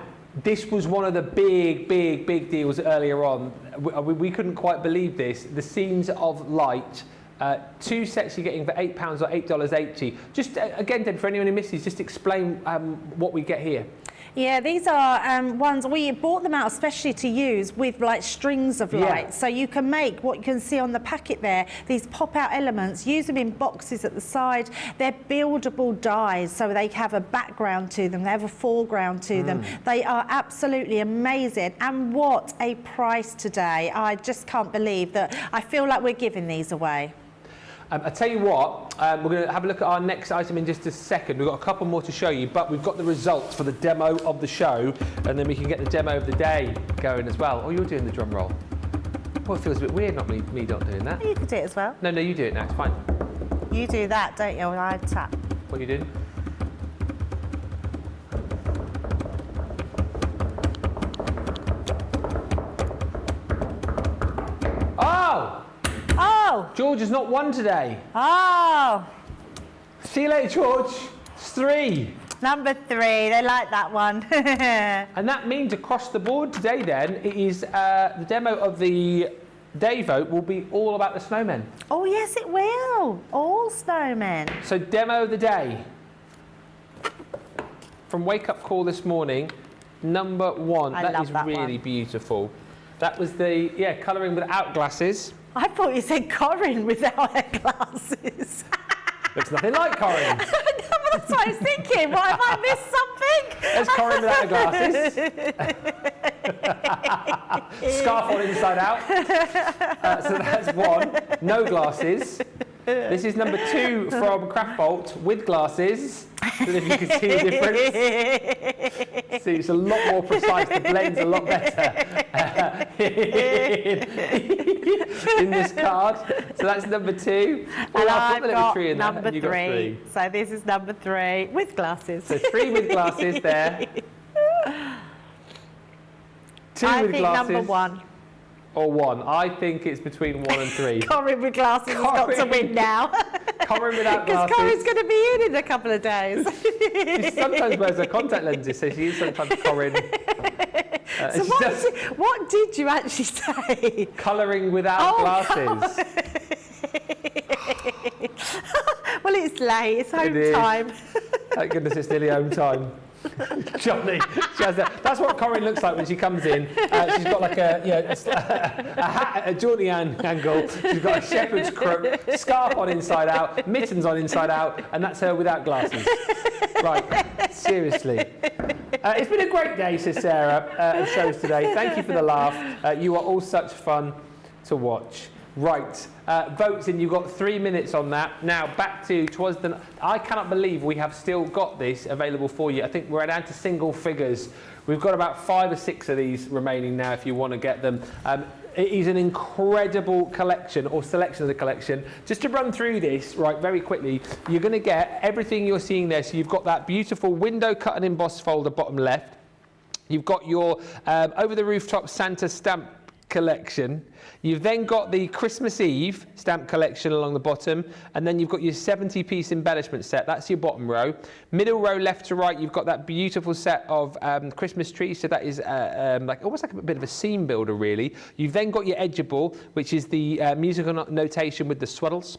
this was one of the big deals earlier on. We couldn't quite believe this. The Scenes of Light. 2 sets you're getting for £8 or $8.80. Just again, Deb, for anyone who misses, just explain what we get here. Yeah, these are ones, we bought them out especially to use with like strings of light. So you can make what you can see on the packet there, these pop out elements, use them in boxes at the side. They're buildable dies, so they have a background to them, they have a foreground to them. They are absolutely amazing. And what a price today. I just can't believe that. I feel like we're giving these away. I tell you what, we're going to have a look at our next item in just a second. We've got a couple more to show you, but we've got the results for the demo of the show, and then we can get the demo of the day going as well. Oh, you're doing the drum roll. Well, it feels a bit weird not me not doing that. You can do it as well. No, you do it now, it's fine. You do that, don't you? I tap. What are you doing? Oh! Oh! George has not won today. Oh! See you later, George. It's 3. Number 3, they like that one. And that means across the board today then, it is the demo of the day vote will be all about the snowmen. Oh yes, it will. All snowmen. So demo of the day. From Wake Up Call this morning, number 1. That is really beautiful. That was the, colouring without glasses. I thought you said Corin without her glasses. Looks nothing like Corin. No, that's what I was thinking. What, have I missed something? There's Corin without her glasses. Scarf on inside out. So that's 1. No glasses. This is number 2 from Craftfold with glasses. I don't know if you can see the difference. See, it's a lot more precise. The blend's a lot better in this card. So that's number 2. And I've got tree in number 3. So this is number 3 with glasses. So 3 with glasses there. 2 I with think glasses. number 1. or 1? I think it's between 1 and 3. Corinne with glasses has got to win now. Corinne without glasses. Because Corinne's going to be in a couple of days. She sometimes wears her contact lenses, so she is sometimes Corinne. So what did you actually say? Colouring without glasses. Well, it's late. It's home time. Thank goodness it's nearly home time. Johnny, she has that. That's what Corinne looks like when she comes in. She's got like a hat at a jaunty angle. She's got a shepherd's crook, scarf on inside out, mittens on inside out, and that's her without glasses. Right, seriously. It's been a great day, says Sarah, of shows today. Thank you for the laugh. You are all such fun to watch. Right, votes in. You've got 3 minutes on that. Now back to I cannot believe we have still got this available for you. I think we're down to single figures. We've got about 5 or 6 of these remaining now if you want to get them. It is an incredible collection or selection of the collection. Just to run through this, right, very quickly, you're going to get everything you're seeing there. So you've got that beautiful window cut and embossed folder bottom left. You've got your over the rooftop Santa stamp collection. You've then got the Christmas Eve stamp collection along the bottom, and then you've got your 70-piece embellishment set. That's your bottom row. Middle row, left to right, you've got that beautiful set of Christmas trees. So that is like almost like a bit of a scene builder, really. You've then got your edgeable, which is the musical notation with the swaddles.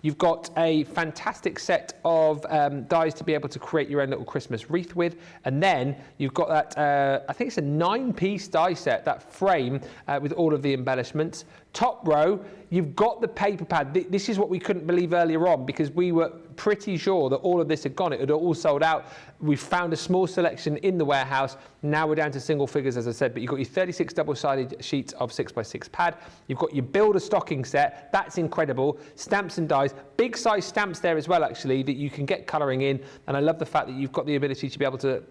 You've got a fantastic set of dies to be able to create your own little Christmas wreath with. And then you've got that, I think it's a 9-piece die set, that frame with all of the embellishments. Top row, you've got the paper pad. This is what we couldn't believe earlier on, because we were pretty sure that all of this had gone. It had all sold out. We found a small selection in the warehouse. Now we're down to single figures, as I said, but you've got your 36 double-sided sheets of 6x6 pad. You've got your builder stocking set. That's incredible. Stamps and dies. Big size stamps there as well, actually, that you can get colouring in. And I love the fact that you've got the ability to be able to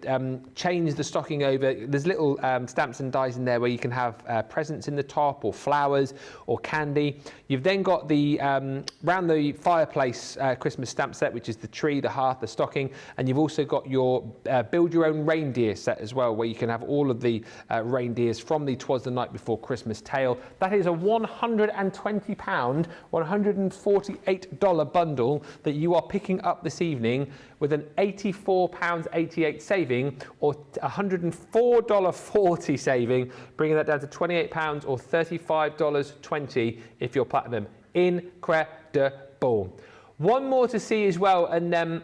change the stocking over. There's little stamps and dies in there where you can have presents in the top, or flowers, or candy. You've then got the round the fireplace Christmas stamp set, which is the tree, the hearth, the stocking, and you've also got your build your own reindeer set as well, where you can have all of the reindeers from the 'Twas the Night Before Christmas tale. That is a £120, $148 bundle that you are picking up this evening, with an £84.88 saving, or $104.40 saving, bringing that down to £28 or $35.20 if you're platinum. Incredible. One more to see as well, and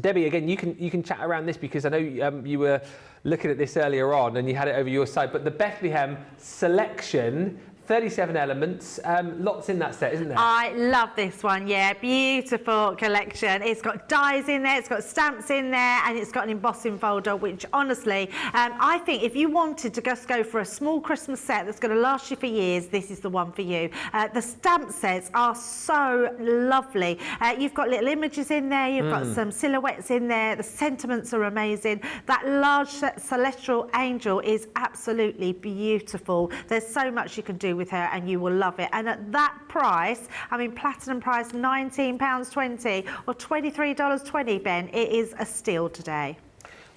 Debbie, again, you can chat around this, because I know you were looking at this earlier on and you had it over your side, but the Bethlehem selection, 37 elements, lots in that set, isn't there? I love this one, yeah, beautiful collection. It's got dies in there, it's got stamps in there, and it's got an embossing folder, which honestly, I think if you wanted to just go for a small Christmas set that's going to last you for years, this is the one for you. The stamp sets are so lovely. You've got little images in there, you've got some silhouettes in there, the sentiments are amazing. That large celestial angel is absolutely beautiful. There's so much you can do with her, and you will love it. And at that price, I mean, platinum price £19.20 or $23.20, Ben, it is a steal today.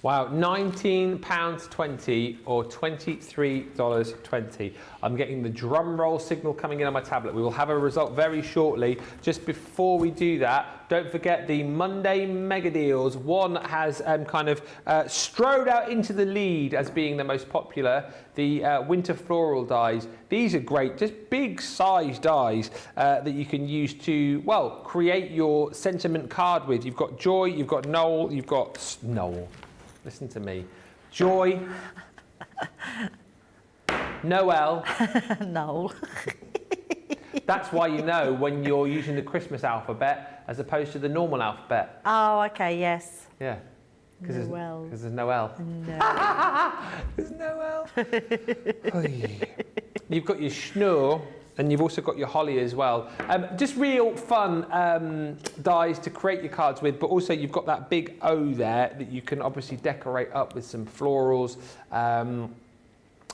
Wow, £19.20 or $23.20. I'm getting the drum roll signal coming in on my tablet. We will have a result very shortly. Just before we do that, don't forget the Monday mega deals. One has kind of strode out into the lead as being the most popular, the winter floral dies. These are great, just big size dies that you can use to, well, create your sentiment card with. You've got Joy, you've got Noel, you've got Noel. Listen to me. Joy. Noel. Noel. That's why you know when you're using the Christmas alphabet as opposed to the normal alphabet. Oh, okay, yes. Yeah. Because Noel. there's Noel. No. There's Noel. You've got your Schnur, and you've also got your holly as well. Just real fun dies to create your cards with, but also you've got that big O there that you can obviously decorate up with some florals,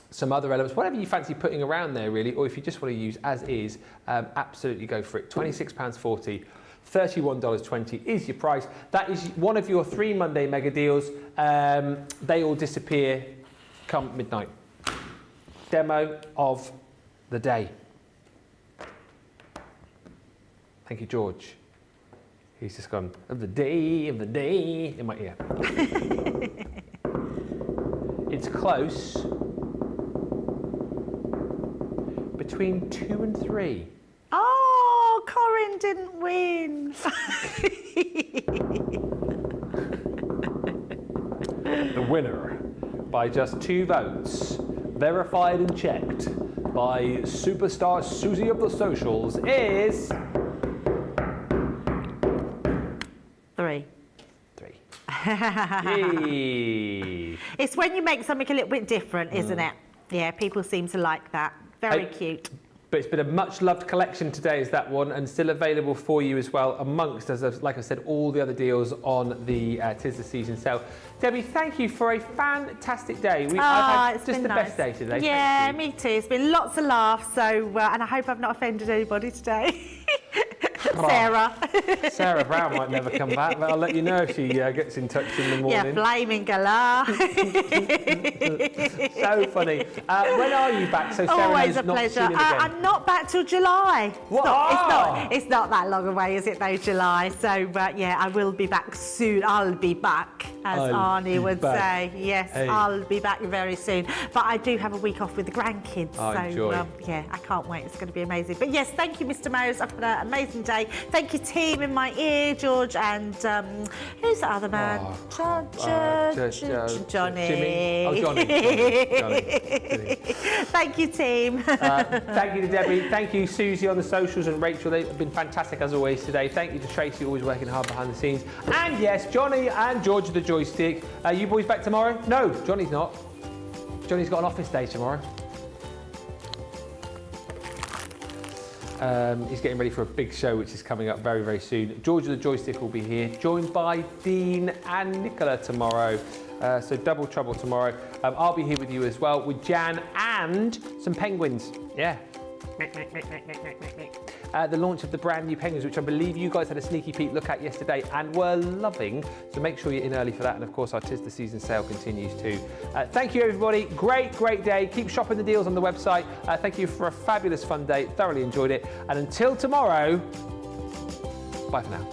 some other elements, whatever you fancy putting around there really, or if you just want to use as is, absolutely go for it. £26.40. $31.20 is your price. That is one of your 3 Monday mega deals. They all disappear come midnight. Demo of the day. Thank you, George. He's just gone, of the day in my ear. It's close. Between 2 and 3. Oh, Corin didn't win. The winner, by just 2 votes, verified and checked by superstar Susie of the socials, is 3. 3. Yay. It's when you make something a little bit different, isn't it? Yeah, people seem to like that. Very cute. But it's been a much loved collection today, is that one, and still available for you as well, amongst, like I said, all the other deals on the Tis the Season sale. Debbie, thank you for a fantastic day. I've had just the best day today. Yeah, me too. It's been lots of laughs, so and I hope I've not offended anybody today. Sarah. Sarah Brown might never come back, but I'll let you know if she gets in touch in the morning. Yeah, flaming galah. So funny. When are you back? So Sarah Always knows a not pleasure. seen it again. I'm not back till July. What? It's not that long away, is it though, July? So yeah, I will be back soon. I'll be back, as Arnie would say. Yes, Hey. I'll be back very soon. But I do have a week off with the grandkids. Oh, so enjoy. yeah, I can't wait. It's going to be amazing. But yes, thank you, Mr. Mose. I've had an amazing day. Thank you, team in my ear, George, and who's the other man? Johnny. Jimmy. Oh, Johnny. Thank you, team. Thank you to Debbie. Thank you, Susie, on the socials, and Rachel. They've been fantastic as always today. Thank you to Tracy, always working hard behind the scenes. And yes, Johnny and George of the joystick. You boys back tomorrow? No, Johnny's not. Johnny's got an office day tomorrow. He's getting ready for a big show which is coming up very, very soon. George of the Joystick will be here, joined by Dean and Nicola tomorrow. So double trouble tomorrow. I'll be here with you as well, with Jan and some penguins. Yeah. The launch of the brand new penguins, which I believe you guys had a sneaky peek look at yesterday and were loving. So make sure you're in early for that. And of course, our Tis the Season sale continues too. Thank you, everybody. Great, great day. Keep shopping the deals on the website. Thank you for a fabulous fun day. Thoroughly enjoyed it. And until tomorrow, bye for now.